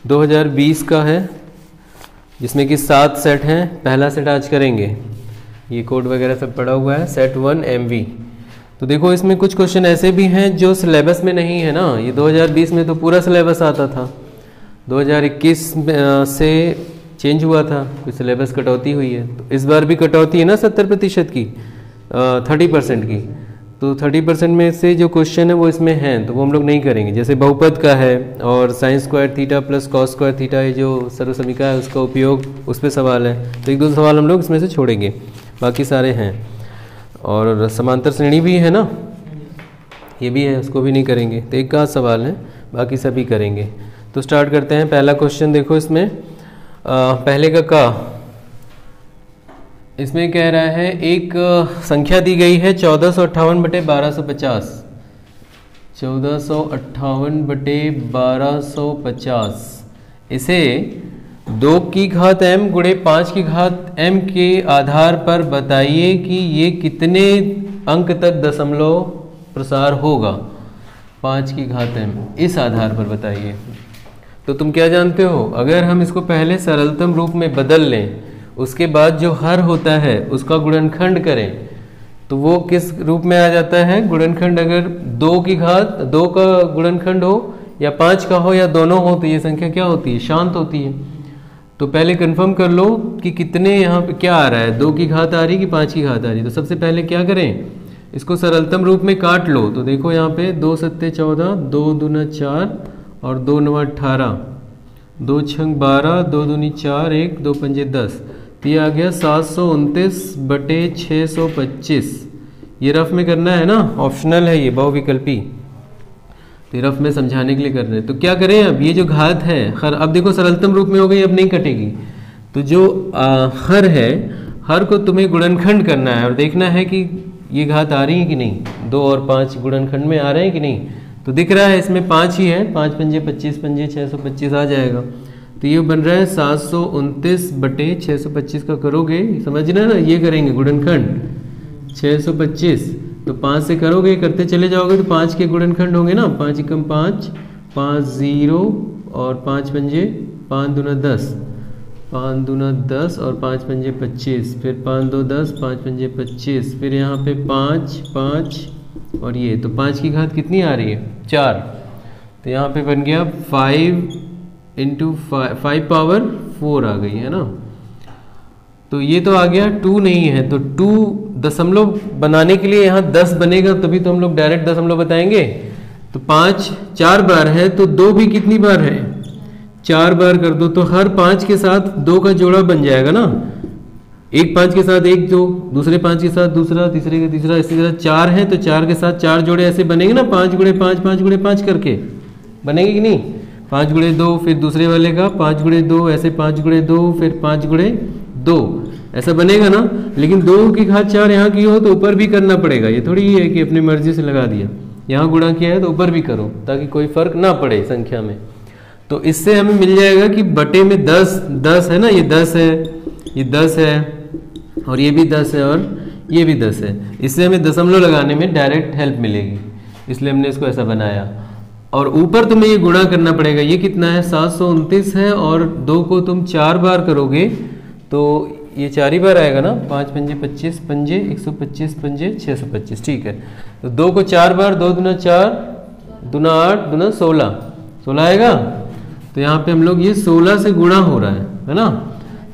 2020 का है, जिसमें कि 7 सेट हैं। पहला सेट आज करेंगे, ये कोड वगैरह सब पड़ा हुआ है, सेट 1 MV। तो देखो इसमें कुछ क्वेश्चन ऐसे भी हैं जो सिलेबस में नहीं है ना। ये 2020 में तो पूरा सिलेबस आता था, 2021 से चेंज हुआ था, कुछ सिलेबस कटौती हुई है। तो इस बार भी कटौती है ना 70% की, 30% की। तो 30% में से जो क्वेश्चन है वो इसमें हैं, तो वो हम लोग नहीं करेंगे। जैसे बहुपद का है और sine square theta plus cos square theta, ये जो सर्वसमीका है उसका उपयोग, उस पर सवाल है। तो 1-2 सवाल हम लोग इसमें से छोड़ेंगे, बाकी सारे हैं। और समांतर श्रेणी भी है ना, ये भी है, उसको भी नहीं करेंगे। तो एक का सवाल है, बाकी सभी करेंगे। तो स्टार्ट करते हैं। पहला क्वेश्चन देखो इसमें, पहले का इसमें कह रहा है एक संख्या दी गई है 1458/1250, 1458/1250। इसे 2 की घात m गुणे 5 की घात m के आधार पर बताइए कि ये कितने अंक तक दशमलव प्रसार होगा। 5 की घात m इस आधार पर बताइए। तो तुम क्या जानते हो, अगर हम इसको पहले सरलतम रूप में बदल लें, उसके बाद जो हर होता है उसका गुणनखंड करें, तो वो किस रूप में आ जाता है। गुणनखंड अगर 2 की घात 2 का गुणनखंड हो या 5 का हो या दोनों हो, तो ये संख्या क्या होती है, शांत होती है। तो पहले कंफर्म कर लो कि कितने यहाँ पे क्या आ रहा है, 2 की घात आ रही कि 5 की घात आ रही। तो सबसे पहले क्या करें, इसको सरलतम रूप में काट लो। तो देखो यहाँ पे 2 सत्ते 14, 2 दूना 4 और 2 नवा 18, 2 छंग 12, 2 दूनी 4, 1 2 पंजे 10। तो ये आ गया 729/625। ये रफ में करना है ना, ऑप्शनल है ये, बहुविकल्पी। तो रफ में समझाने के लिए कर रहे हैं। तो क्या करें, अब ये जो घात है हर, अब देखो सरलतम रूप में हो गई, अब नहीं कटेगी। तो जो हर है, हर को तुम्हें गुणनखंड करना है और देखना है कि ये घात आ रही है कि नहीं। 2 और 5 गुणनखंड में आ रहे हैं कि नहीं। तो दिख रहा है इसमें 5 ही है, 5 पंजे 25 पंजे 625 आ जाएगा। तो ये बन रहा है 729/625 का करोगे, समझना ना, ये करेंगे गुणनखंड 625। तो 5 से करोगे, करते चले जाओगे तो 5 के गुणनखंड होंगे ना, 5 एकम 5, 5 0 और 5 पंजे 5 दूना 10, 5 दूना 10 और 5 पंजे 25, फिर 5 2 10, 5 पंजे 25, फिर यहाँ पे 5 5 और ये। तो 5 की घात कितनी आ रही है, 4। तो यहाँ पे बन गया 5 × 5 पावर 4 आ गई है ना। तो ये तो आ गया, 2 नहीं है। तो 2 दशमलव बनाने के लिए यहाँ 10 बनेगा, तभी तो हम लोग डायरेक्ट दशमलव बताएंगे। तो 5 4 बार है, तो 2 भी कितनी बार है, 4 बार कर दो। तो हर 5 के साथ 2 का जोड़ा बन जाएगा ना, एक 5 के साथ एक 2, दूसरे 5 के साथ दूसरा, तीसरे का तीसरा, इसी तरह 4 है तो 4 के साथ 4 जोड़े ऐसे बनेंगे ना, 5 गुणे 5 5 गुणे 5 करके बनेंगे कि नहीं। 5 गुणे 2, फिर दूसरे वाले का 5 गुणे 2, ऐसे 5 गुणे 2, फिर 5 गुणे 2, ऐसा बनेगा ना। लेकिन 2 की घात 4 यहाँ की हो तो ऊपर भी करना पड़ेगा। ये थोड़ी है कि अपनी मर्जी से लगा दिया, यहाँ गुणा किया है तो ऊपर भी करो, ताकि कोई फर्क ना पड़े संख्या में। तो इससे हमें मिल जाएगा कि बटे में 10 है ना, ये 10 है, ये 10 है और ये भी 10 है और ये भी 10 है। इससे हमें दशमलव लगाने में डायरेक्ट हेल्प मिलेगी, इसलिए हमने इसको ऐसा बनाया। और ऊपर तुम्हें ये गुणा करना पड़ेगा। ये कितना है, 729 है और 2 को तुम 4 बार करोगे तो ये 4 ही बार आएगा ना, 5 पंजे 25 पंजे 125 पंजे 625, ठीक है। तो 2 को 4 बार, 2 दूना 4, दूना 8, दूना 16 आएगा। तो यहाँ पे हम लोग ये 16 से गुणा हो रहा है ना।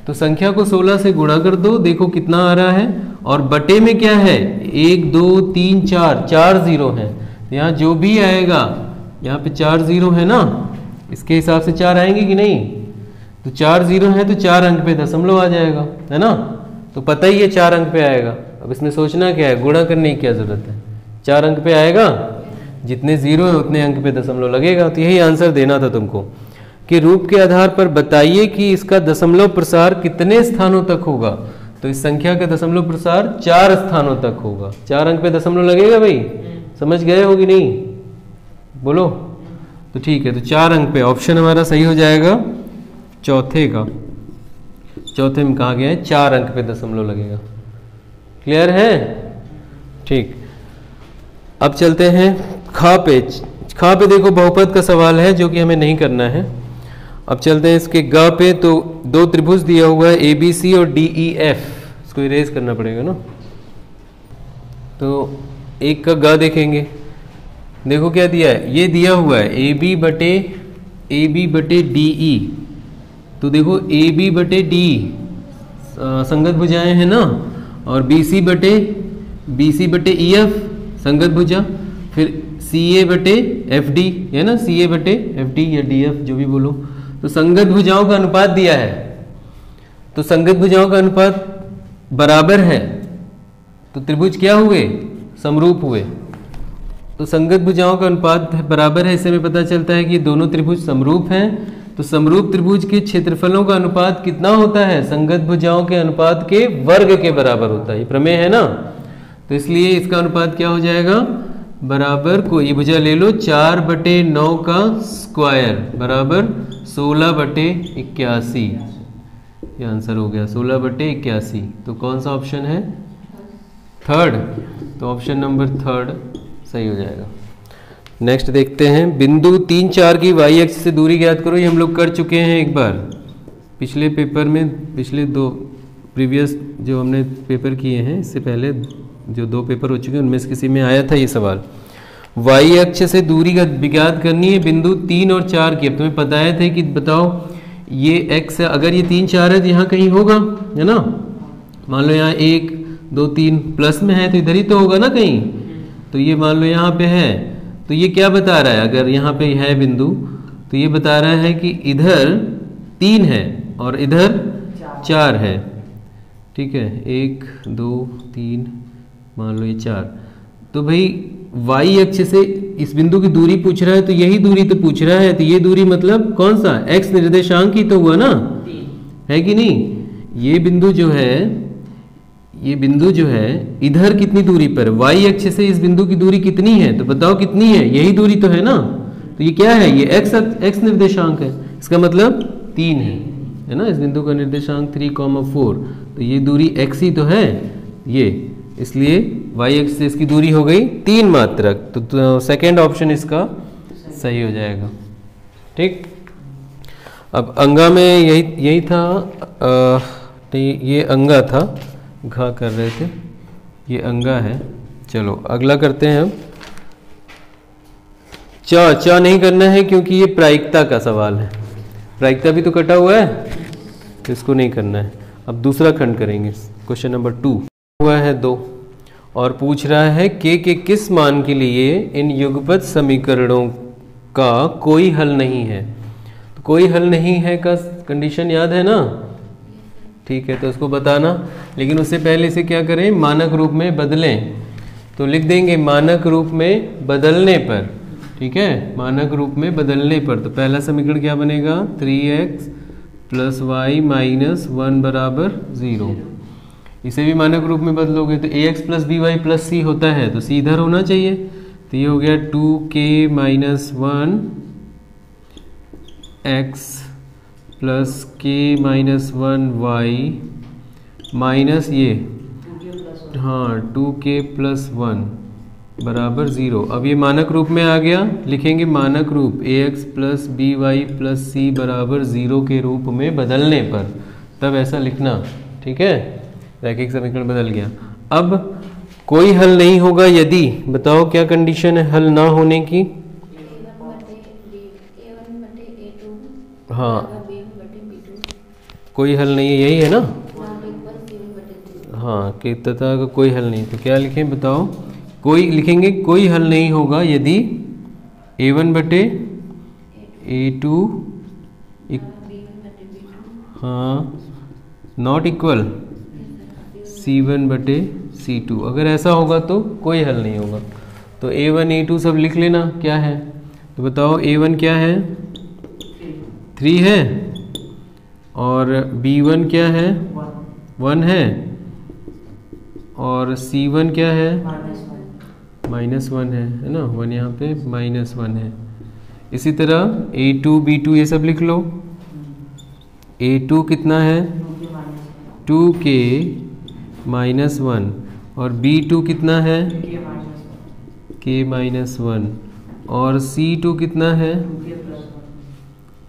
तो संख्या को 16 से गुणा कर दो, देखो कितना आ रहा है। और बटे में क्या है, 1 2 3 4 0 है। तो यहाँ जो भी आएगा, यहाँ पे 4 0 है ना, इसके हिसाब से 4 आएंगे कि नहीं। तो 4 0 है तो 4 अंक पे दशमलव आ जाएगा, है ना। तो पता ही है 4 अंक पे आएगा। अब इसमें सोचना क्या है, गुणा करने की क्या जरूरत है, 4 अंक पे आएगा, जितने 0 है उतने अंक पे दशमलव लगेगा। तो यही आंसर देना था तुमको कि रूप के आधार पर बताइए कि इसका दशमलव प्रसार कितने स्थानों तक होगा। तो इस संख्या का दशमलव प्रसार 4 स्थानों तक होगा। 4 अंक पे दशमलव लगेगा भाई, समझ गए हो कि नहीं, बोलो। तो ठीक है, तो 4 अंक पे ऑप्शन हमारा सही हो जाएगा चौथे का। चौथे में कहा गया है 4 अंक पे दशमलव लगेगा। क्लियर है, ठीक। अब चलते हैं खा पे। खा पे देखो बहुपद का सवाल है जो कि हमें नहीं करना है। अब चलते हैं इसके ग पे। तो दो त्रिभुज दिया हुआ है ए बी सी और डी ई एफ, इसको इरेज करना पड़ेगा ना। तो एक का ग देखेंगे, देखो क्या दिया है, ये दिया हुआ है ए बी बटे डी ई। तो देखो ए बी बटे डी संगत भुजाएं हैं ना, और बी सी बटे ई एफ संगत भुजा, फिर सी ए बटे एफ डी है ना, सी ए बटे एफ डी या डी एफ जो भी बोलो। तो संगत भुजाओं का अनुपात दिया है, तो संगत भुजाओं का अनुपात बराबर है, तो त्रिभुज क्या हुए, समरूप हुए। तो संगत भुजाओं का अनुपात बराबर है, इससे हमें पता चलता है कि दोनों त्रिभुज समरूप हैं। तो समरूप त्रिभुज के क्षेत्रफलों का अनुपात कितना होता है, संगत भुजाओं के अनुपात के वर्ग के बराबर होता है। ये प्रमेय है ना, तो इसलिए इसका अनुपात क्या हो जाएगा, बराबर को ये भुजा ले लो 4/9 का स्क्वायर बराबर 16/81। ये आंसर हो गया 16/81। तो कौन सा ऑप्शन है, थर्ड। तो ऑप्शन नंबर थर्ड सही हो जाएगा। नेक्स्ट देखते हैं, बिंदु 3, 4 की वाई अक्ष से दूरी ज्ञात करो। ये हम लोग कर चुके हैं एक बार पिछले पेपर में, पिछले दो प्रीवियस जो हमने पेपर किए हैं, इससे पहले जो दो पेपर हो चुके हैं उनमें से किसी में आया था ये सवाल। वाई अक्ष से दूरी ज्ञात करनी है बिंदु 3 और 4 की। अब तुम्हें बताए थे कि बताओ ये x है, अगर ये 3, 4 है तो यहाँ कहीं होगा, है ना। मान लो यहाँ 1, 2, 3 प्लस में है तो इधर ही तो होगा ना कहीं। तो ये मान लो यहाँ पे है, तो ये क्या बता रहा है, अगर यहाँ पे है बिंदु तो ये बता रहा है कि इधर 3 है और इधर 4 है। ठीक है, 1, 2, 3 मान लो ये 4। तो भाई y अक्ष से इस बिंदु की दूरी पूछ रहा है, तो यही दूरी तो पूछ रहा है। तो ये दूरी मतलब कौन सा, x निर्देशांक ही तो हुआ ना, है कि नहीं। ये बिंदु जो है इधर कितनी दूरी पर, y अक्ष से इस बिंदु की दूरी कितनी है, तो बताओ कितनी है, यही दूरी तो है ना। तो ये क्या है, ये x निर्देशांक है, इसका मतलब 3 है ना। इस बिंदु का निर्देशांक 3,4, तो ये दूरी x ही तो है ये, इसलिए y अक्ष से इसकी दूरी हो गई 3 मात्रक। तो सेकेंड ऑप्शन इसका सही हो जाएगा। ठीक, अब अंगा में यही था, ये अंगा था, घा कर रहे थे, ये अंगा है। चलो अगला करते हैं हम। चा नहीं करना है क्योंकि ये प्रायिकता का सवाल है, प्रायिकता भी तो कटा हुआ है, तो इसको नहीं करना है। अब दूसरा खंड करेंगे, क्वेश्चन नंबर 2 हुआ है 2, और पूछ रहा है के किस मान के लिए इन युगपत समीकरणों का कोई हल नहीं है। तो कोई हल नहीं है का कंडीशन याद है ना, ठीक है, तो उसको बताना। लेकिन उससे पहले इसे क्या करें, मानक रूप में बदलें। तो लिख देंगे मानक रूप में बदलने पर, ठीक है, मानक रूप में बदलने पर। तो पहला समीकरण क्या बनेगा, 3x + y - 1 = 0। इसे भी मानक रूप में बदलोगे तो ax + by + c होता है, तो c इधर होना चाहिए। तो ये हो गया 2k - 1 x + k - 1 y minus ये, हाँ 2k + 1 = 0। अब ये मानक रूप में आ गया, लिखेंगे मानक रूप ax + by + c = 0 के रूप में बदलने पर, तब ऐसा लिखना, ठीक है। रैखिक समीकरण बदल गया। अब कोई हल नहीं होगा यदि, बताओ क्या कंडीशन है हल ना होने की। हाँ कोई हल नहीं है, यही है ना, हाँ कि तथा का कोई हल नहीं। तो क्या लिखें बताओ, कोई लिखेंगे कोई हल नहीं होगा यदि a1/a2 हाँ नॉट इक्वल c1/c2। अगर ऐसा होगा तो कोई हल नहीं होगा। तो a1 a2 सब लिख लेना क्या है। तो बताओ a1 क्या है, 3 है, और b1 क्या है, 1 है, और c1 क्या है, -1 है ना, 1 यहाँ पे -1 है। इसी तरह a2 b2 ये सब लिख लो। a2 कितना है, 2k - 1, और b2 कितना है, k - 1, और c2 कितना है,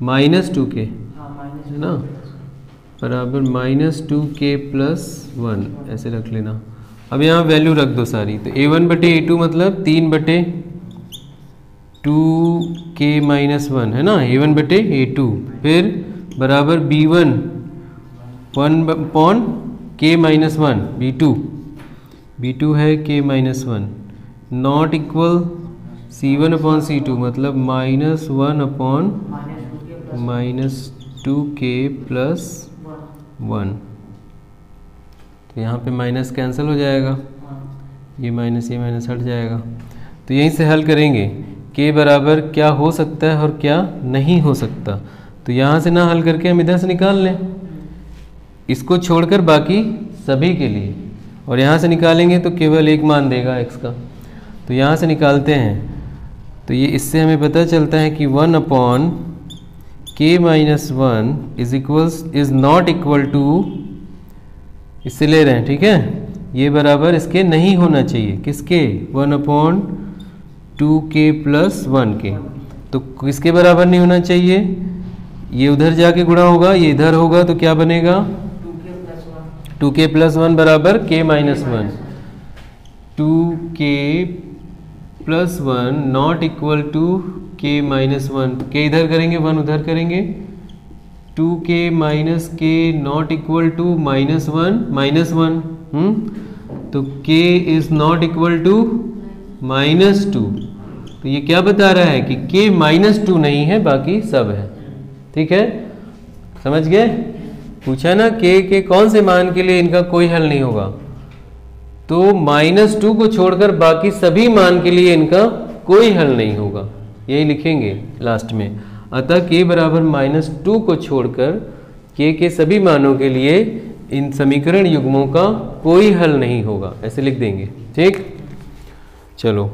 -2k है ना, बराबर -2k+1 ऐसे रख लेना। अब यहाँ वैल्यू रख दो सारी, तो a1/a2 मतलब 3/2k-1 है ना, a1/a2, फिर बराबर b1 1/k-1 b2 है k-1, नॉट इक्वल c1/c2 मतलब -1/-2k+1। तो यहाँ पे माइनस कैंसिल हो जाएगा, ये माइनस हट जाएगा। तो यहीं से हल करेंगे k बराबर क्या हो सकता है और क्या नहीं हो सकता। तो यहाँ से ना हल करके हम इधर से निकाल लें, इसको छोड़कर बाकी सभी के लिए, और यहाँ से निकालेंगे तो केवल एक मान देगा x का। तो यहाँ से निकालते हैं, तो ये इससे हमें पता चलता है कि 1/k-1 is not equal to, इससे ले रहे हैं, ठीक है, ये बराबर इसके नहीं होना चाहिए, किसके, 1/2k+1 के। तो किसके बराबर नहीं होना चाहिए, ये उधर जाके गुणा होगा, ये इधर होगा, तो क्या बनेगा, 2k+1 बराबर k-1, 2k+1 not equal to k-1, k इधर करेंगे 1 उधर करेंगे, 2k - k not equal to -1, तो k is not equal to -2। तो ये क्या बता रहा है कि k -2 नहीं है, बाकी सब है, ठीक है, समझ गए। पूछा ना k के कौन से मान के लिए इनका कोई हल नहीं होगा, तो -2 को छोड़कर बाकी सभी मान के लिए इनका कोई हल नहीं होगा, यही लिखेंगे लास्ट में। अतः k बराबर -2 को छोड़कर k के सभी मानों के लिए इन समीकरण युग्मों का कोई हल नहीं होगा, ऐसे लिख देंगे, ठीक। चलो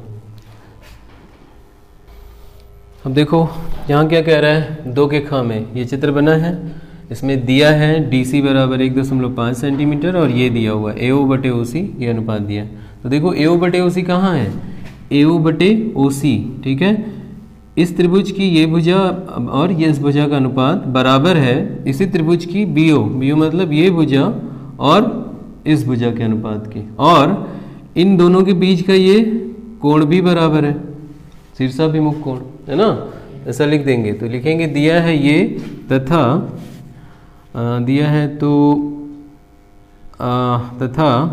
अब देखो यहाँ क्या कह रहा है, 2 के खामे ये चित्र बना है, इसमें दिया है DC बराबर 1.5 सेंटीमीटर और ये दिया हुआ AO/OC, ये अनुपात दिया है। तो देखो AO/OC कहाँ है, AO/OC, ठीक है, इस त्रिभुज की ये भुजा और ये इस भुजा का अनुपात बराबर है इसी त्रिभुज की BO मतलब ये भुजा और इस भुजा के अनुपात के, और इन दोनों के बीच का ये कोण भी बराबर है, शीर्षाभिमुख कोण, है ना, ऐसा लिख देंगे। तो लिखेंगे दिया है ये तथा दिया है तो तथा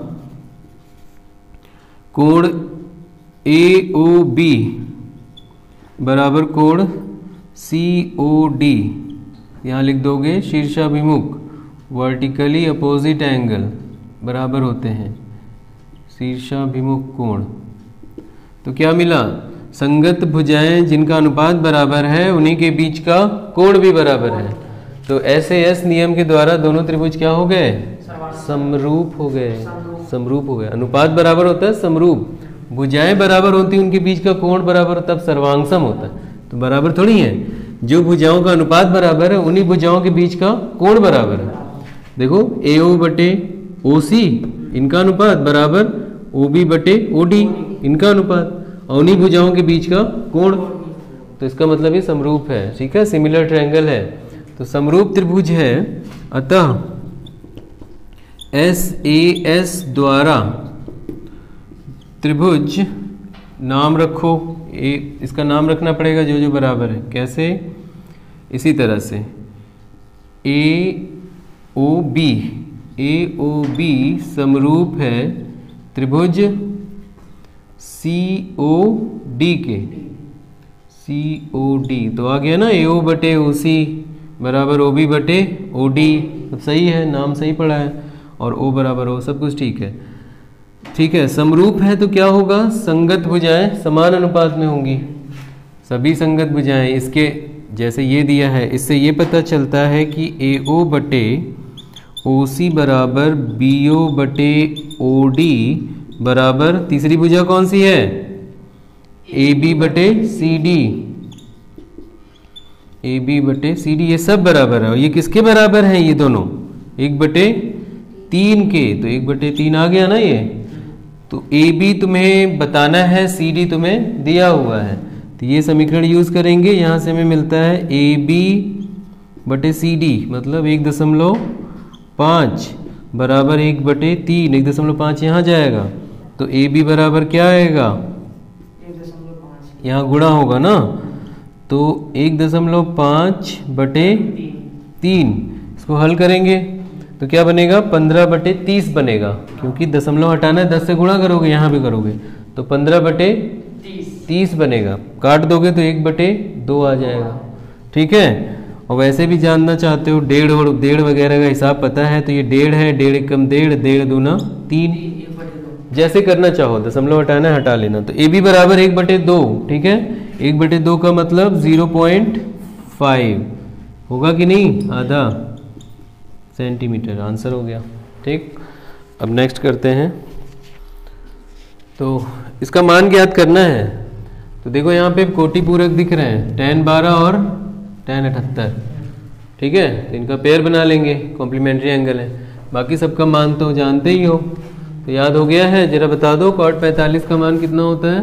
कोण AOB बराबर कोण COD, यहाँ लिख दोगे शीर्षाभिमुख वर्टिकली अपोजिट एंगल बराबर होते हैं शीर्षाभिमुख कोण। तो क्या मिला, संगत भुजाएं जिनका अनुपात बराबर है उन्हीं के बीच का कोण भी बराबर है। तो SAS नियम के द्वारा दोनों त्रिभुज क्या हो गए, समरूप हो गए, समरूप हो गए। अनुपात बराबर होता है समरूप, भुजाएं बराबर होती उनके बीच का कोण बराबर तब सर्वांगसम होता है। तो बराबर थोड़ी है, जो भुजाओं का अनुपात बराबर है उन्हीं भुजाओं के बीच का कोण बराबर है। देखो AO/OC इनका अनुपात बराबर OB/OD इनका अनुपात, और उन्हीं भुजाओं के बीच का कोण, तो इसका मतलब ये समरूप है, ठीक है, सिमिलर ट्रायंगल है। तो समरूप त्रिभुज है, अतः SAS द्वारा त्रिभुज नाम रखो, इसका नाम रखना पड़ेगा जो जो बराबर है, कैसे, इसी तरह से AOB समरूप है त्रिभुज COD के, COD तो आ गया ना, AO/OC बराबर OB/OD, सब सही है, नाम सही पड़ा है, और O बराबर O, सब कुछ ठीक है, ठीक है। समरूप है तो क्या होगा, संगत भुजाएं समान अनुपात में होंगी, सभी संगत भुजाएं, इसके जैसे ये दिया है, इससे ये पता चलता है कि AO/OC बराबर BO/OD बराबर तीसरी भुजा कौन सी है, AB/CD, AB/CD, ये सब बराबर है। और ये किसके बराबर हैं, ये दोनों 1/3 के, तो 1/3 आ गया ना ये। तो AB तुम्हें बताना है, CD तुम्हें दिया हुआ है, तो ये समीकरण यूज करेंगे। यहाँ से हमें मिलता है AB बटे CD, मतलब 1.5 बराबर 1/3, 1.5 यहाँ जाएगा, तो AB बराबर क्या आएगा, 1.5 यहाँ गुणा होगा ना, तो 1.5/3, इसको हल करेंगे तो क्या बनेगा, 15/30 बनेगा, क्योंकि दशमलव हटाना है, 10 से गुणा करोगे, यहाँ भी करोगे तो 15/30 बनेगा। काट दोगे तो 1/2 आ जाएगा। ठीक है, और वैसे भी जानना चाहते हो डेढ़ और डेढ़ वगैरह का हिसाब पता है, तो ये डेढ़ है, डेढ़ एकम डेढ़, डेढ़ दूना 3, जैसे करना चाहो, दशमलव हटाना है हटा लेना। तो AB बराबर 1/2, ठीक है, 1/2 का मतलब 0.5 होगा कि नहीं, आधा सेंटीमीटर, आंसर हो गया। ठीक, अब नेक्स्ट करते हैं। तो इसका मान ज्ञात करना है, तो देखो यहाँ पे कोटि पूरक दिख रहे हैं, tan 12 और tan 78, ठीक है, तो इनका पेयर बना लेंगे, कॉम्प्लीमेंट्री एंगल है, बाकी सबका मान तो जानते ही हो, तो याद हो गया है। जरा बता दो cot 45 का मान कितना होता है,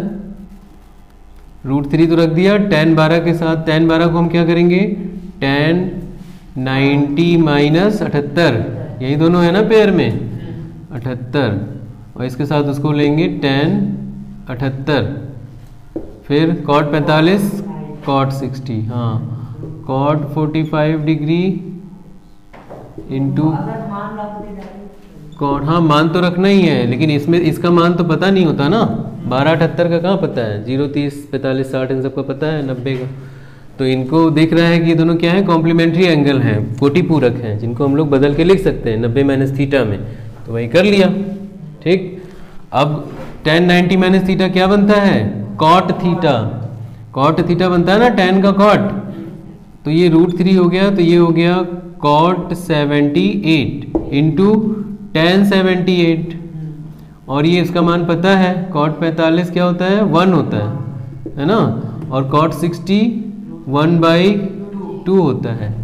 √3 तो रख दिया, tan 12 के साथ, tan 12 को हम क्या करेंगे, tan 90 - 78, यही दोनों है ना पेयर में, 78, और इसके साथ उसको लेंगे tan 78, फिर cot 45 cot 60, हाँ, cot 45 डिग्री इंटू cot, हाँ मान तो रखना ही है, लेकिन इसमें इसका मान तो पता नहीं होता ना, 12 78 का कहाँ पता है, 0 30 45 60 इन सबका पता है, 90 का, तो इनको दिख रहा है कि ये दोनों क्या है, कॉम्प्लीमेंट्री एंगल हैं, कोटि पूरक हैं, जिनको हम लोग बदल के लिख सकते हैं 90 - थीटा में, तो वही कर लिया। ठीक, अब tan 90 - थीटा क्या बनता है, cot थीटा, cot थीटा बनता है ना tan का cot, तो ये √3 हो गया, तो ये हो गया cot 78 इंटू tan 78, और ये इसका मान पता है, cot 45 क्या होता है, 1 होता है ना, और cot 60 1/2 होता है,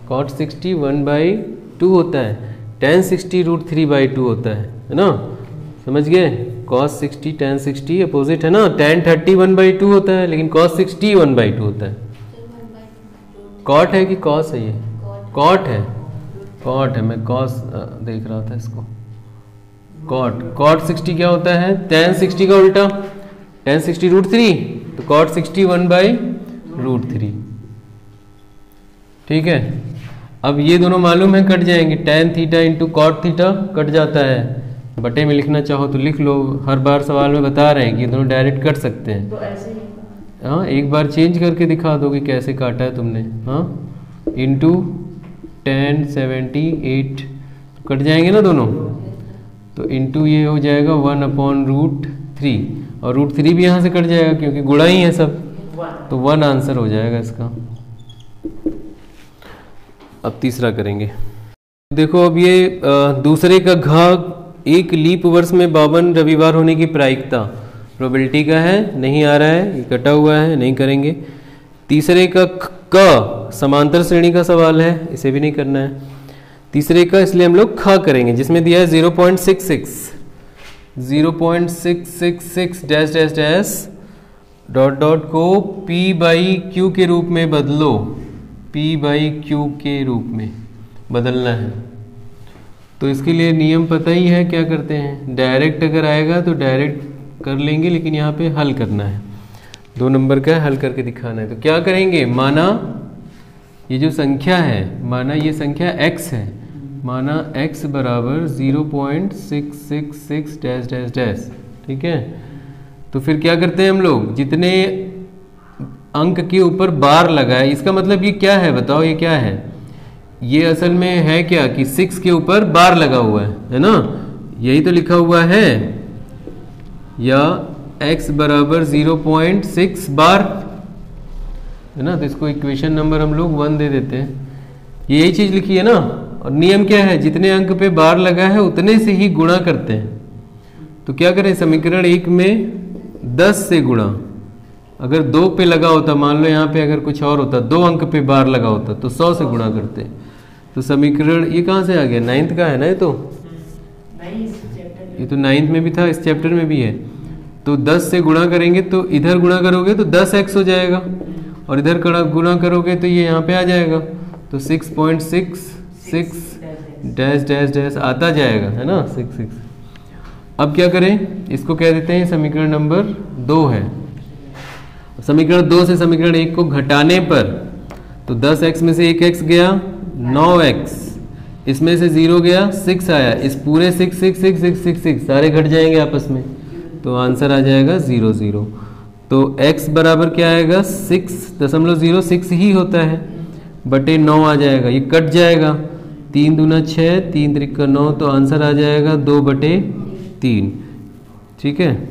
cot 60 1/2 होता है, tan 60 √3/2 होता है ना, समझ गए, cos 60 tan 60 अपोजिट है ना, tan 30 1/2 होता है, लेकिन cos 60 1/2 होता है। cot है कि cos है, ये cot है, cot है, मैं cos देख रहा था इसको, cot 60 क्या होता है, tan 60 का उल्टा, tan 60 √3, तो cot 60 1/√3, ठीक है। अब ये दोनों मालूम है, कट जाएंगे, tan theta into cot theta cut जाता है, बटे में लिखना चाहो तो लिख लो, हर बार सवाल में बता रहे हैं कि ये दोनों डायरेक्ट कट सकते हैं, तो ऐसे ही, हाँ एक बार चेंज करके दिखा दो कि कैसे काटा है तुमने, हाँ, इंटू tan 78 कट जाएंगे ना दोनों, तो इंटू ये हो जाएगा 1/√3, और √3 भी यहाँ से कट जाएगा क्योंकि गुणा ही है सब, तो 1 आंसर हो जाएगा इसका। अब तीसरा करेंगे, देखो अब ये दूसरे का घ, एक लीप वर्ष में 52 रविवार होने की प्रायिकता, प्रोबेबिलिटी का है, नहीं आ रहा है, ये कटा हुआ है, नहीं करेंगे। तीसरे का क, समांतर श्रेणी का सवाल है, इसे भी नहीं करना है। तीसरे का इसलिए हम लोग ख करेंगे, जिसमें दिया है 0.66 dash dash dash dot dot को P/Q के रूप में बदलो, P/Q के रूप में बदलना है। तो इसके लिए नियम पता ही है, क्या करते हैं, डायरेक्ट अगर आएगा तो डायरेक्ट कर लेंगे, लेकिन यहाँ पे हल करना है, 2 नंबर का हल करके दिखाना है। तो क्या करेंगे, माना ये जो संख्या है, माना ये संख्या x है, माना x बराबर 0.666 डैश डैश डैश, ठीक है। तो फिर क्या करते हैं हम लोग, जितने अंक के ऊपर बार लगा है, इसका मतलब ये क्या है बताओ, ये क्या है, ये असल में है क्या कि 6 के ऊपर बार लगा हुआ है ना, यही तो लिखा हुआ है, या x बराबर 0.6 बार है ना, तो इसको इक्वेशन नंबर हम लोग 1 दे देते हैं, यही चीज लिखी है ना। और नियम क्या है, जितने अंक पे बार लगा है उतने से ही गुणा करते हैं। तो क्या करें, समीकरण 1 में 10 से गुणा, अगर 2 पे लगा होता, मान लो यहाँ पे अगर कुछ और होता, 2 अंक पे बार लगा होता, तो 100 से गुणा करते। तो समीकरण ये कहाँ से आ गया, 9th का है ना, ये तो 9th में भी था, इस चैप्टर में भी है। तो 10 से गुणा करेंगे, तो इधर गुणा करोगे तो 10x हो जाएगा, और इधर गुणा करोगे तो ये यहाँ पे आ जाएगा, तो तो 6.66 डैश डैश डैश आता जाएगा, है ना 66। अब क्या करें, इसको कह देते हैं समीकरण नंबर 2 है। समीकरण 2 से समीकरण 1 को घटाने पर तो 10x में से 1x गया 9x, इसमें से 0 गया 6 आया, इस पूरे 6 6 6 6 6 6 सारे घट जाएंगे आपस में, तो आंसर आ जाएगा 0 0। तो x बराबर क्या आएगा 6.06 ही होता है, बटे 9 आ जाएगा, ये कट जाएगा, 3 दूना 6 3 त्रिका 9, तो आंसर आ जाएगा 2/3। ठीक है,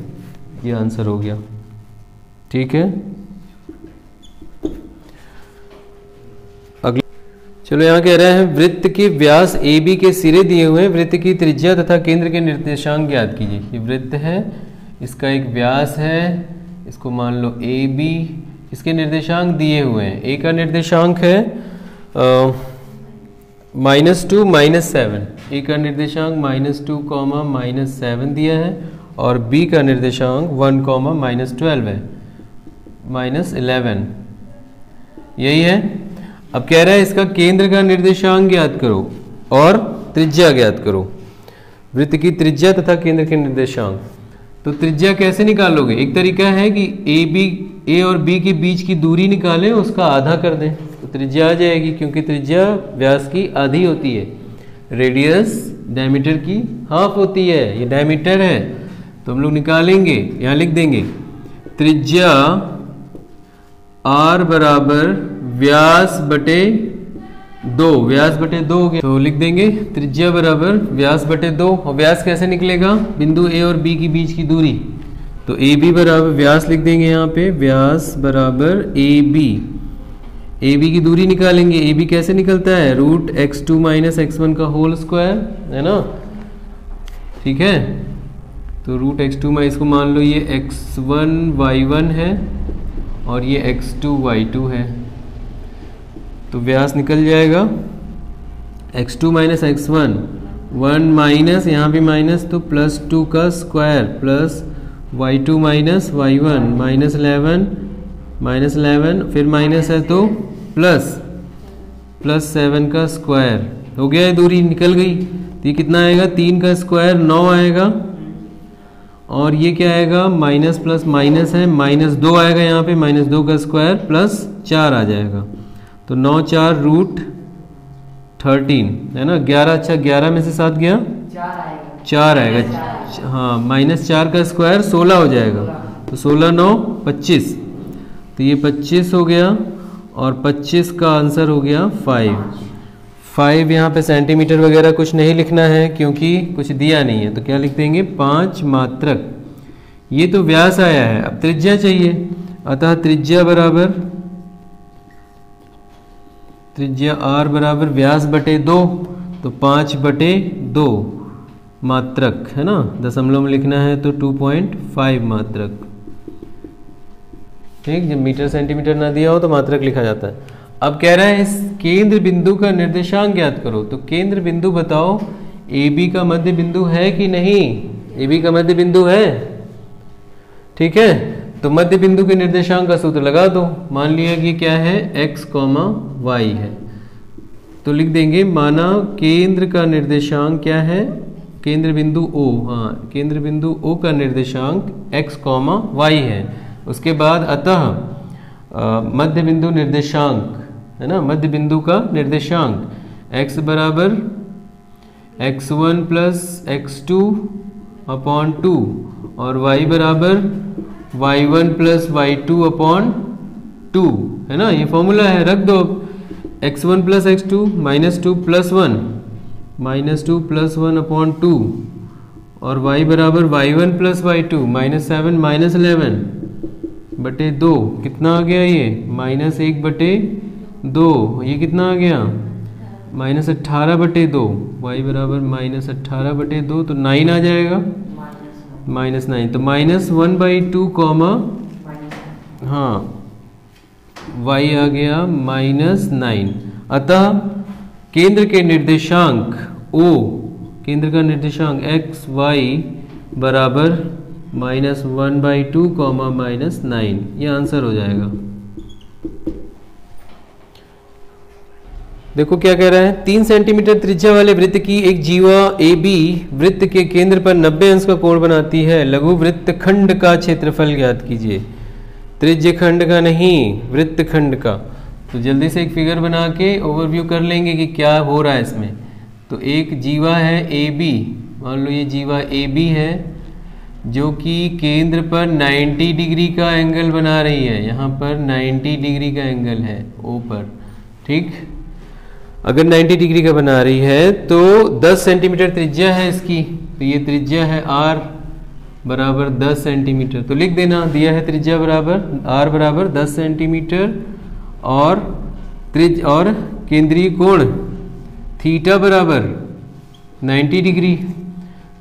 ये आंसर हो गया। ठीक है, अगला चलो यहाँ कह रहे हैं वृत्त के व्यास ए बी के सिरे दिए हुए हैं, वृत्त की त्रिज्या तथा केंद्र के निर्देशांक ज्ञात कीजिए। ये वृत्त है, इसका एक व्यास है, इसको मान लो ए बी, इसके निर्देशांक दिए हुए हैं। ए का निर्देशांक है -2 -7, ए का निर्देशांक -2, -7 दिया है, और बी का निर्देशांक 1, -12 है, -11 यही है। अब कह रहा है इसका केंद्र का निर्देशांक ज्ञात करो और त्रिज्या ज्ञात करो। वृत्त की त्रिज्या तथा केंद्र के निर्देशांक, तो त्रिज्या कैसे निकालोगे? एक तरीका है कि ए और बी के बीच की दूरी निकालें, उसका आधा कर दें तो त्रिज्या आ जाएगी, क्योंकि त्रिज्या व्यास की आधी होती है, रेडियस डायमीटर की हाफ होती है, ये डायमीटर है, तो हम लोग निकालेंगे, यहाँ लिख देंगे त्रिज्या r बराबर व्यास बटे 2, व्यास बटे 2 हो गया, तो लिख देंगे त्रिज्या बराबर व्यास बटे 2। और व्यास कैसे निकलेगा? बिंदु ए और बी के बीच की दूरी, तो ए बी बराबर व्यास लिख देंगे यहाँ पे, व्यास बराबर ए बी की दूरी निकालेंगे। ए बी कैसे निकलता है? √x2 - x1 का होल स्क्वायर, है ना। ठीक है, तो √x2 इसको मान लो ये x1 y1 है और ये x2 y2 है, तो व्यास निकल जाएगा x2 - x1, 1 माइनस यहाँ भी माइनस, तो +2 का स्क्वायर प्लस y2 - y1 -11 फिर माइनस है तो +7 का स्क्वायर हो गया, दूरी निकल गई। तो ये कितना आएगा? 3 का स्क्वायर 9 आएगा, और ये क्या आएगा? माइनस प्लस माइनस है, -2 आएगा यहाँ पे, -2 का स्क्वायर +4 आ जाएगा, तो 9 4 √13 है ना। 11, अच्छा 11 में से 7 गया 4 आएगा, हाँ, -4 का स्क्वायर 16 हो जाएगा, तो 16 9 25, तो ये 25 हो गया, और 25 का आंसर हो गया 5। यहाँ पे सेंटीमीटर वगैरह कुछ नहीं लिखना है क्योंकि कुछ दिया नहीं है, तो क्या लिख देंगे? 5 मात्रक। ये तो व्यास आया है, अब त्रिज्या चाहिए, अतः त्रिज्या r बराबर व्यास बटे 2, तो 5/2 मात्रक, है ना। दशमलव में लिखना है तो 2.5 मात्रक। ठीक, जब मीटर सेंटीमीटर ना दिया हो तो मात्रक लिखा जाता है। अब कह रहा है इस केंद्र बिंदु का निर्देशांक ज्ञात करो, तो केंद्र बिंदु बताओ, ए बी का मध्य बिंदु है कि नहीं? ए बी का मध्य बिंदु है, ठीक है, तो मध्य बिंदु के निर्देशांक का सूत्र लगा दो। मान लिया कि क्या है? x, y है, तो लिख देंगे माना केंद्र का निर्देशांक क्या है? केंद्र बिंदु O, हाँ, केंद्र बिंदु O का निर्देशांक x, y है। उसके बाद अतः मध्य बिंदु निर्देशांक, है ना, मध्य बिंदु का निर्देशांक x बराबर x1 + x2 अपॉन 2, और y बराबर y1 + y2 अपॉन 2, है ना। ये फॉर्मूला है, रख दो। x1 + x2 -2 + 1 -2 + 1 अपॉन 2, और y बराबर y1 + y2 -7 -11 बटे 2, कितना आ गया ये? -1/2, ये कितना आ गया? -18/2, y बराबर -18/2, तो 9 आ जाएगा, -9, तो -1/2, हाँ, y आ गया -9। अतः केंद्र के निर्देशांक O, केंद्र का निर्देशांक x y बराबर -1/2, -9, ये आंसर हो जाएगा। देखो क्या कह रहा है, 3 सेंटीमीटर त्रिज्या वाले वृत्त की एक जीवा ए बी वृत्त के केंद्र पर 90 अंश का कोण बनाती है। लघु वृत्त खंड का क्षेत्रफल ज्ञात कीजिए। त्रिज्य खंड का नहीं, वृत्त खंड का। तो जल्दी से एक फिगर बना के ओवरव्यू कर लेंगे कि क्या हो रहा है इसमें। तो एक जीवा है ए बी, मान लो ये जीवा ए बी है जो कि केंद्र पर 90 डिग्री का एंगल बना रही है। यहाँ पर 90 डिग्री का एंगल है ओ पर, ठीक। अगर 90 डिग्री का बना रही है तो 10 सेंटीमीटर त्रिज्या है इसकी, तो ये त्रिज्या है r बराबर 10 सेंटीमीटर। तो लिख देना, दिया है त्रिज्या बराबर r बराबर 10 सेंटीमीटर और और केंद्रीय कोण थीटा बराबर 90 डिग्री।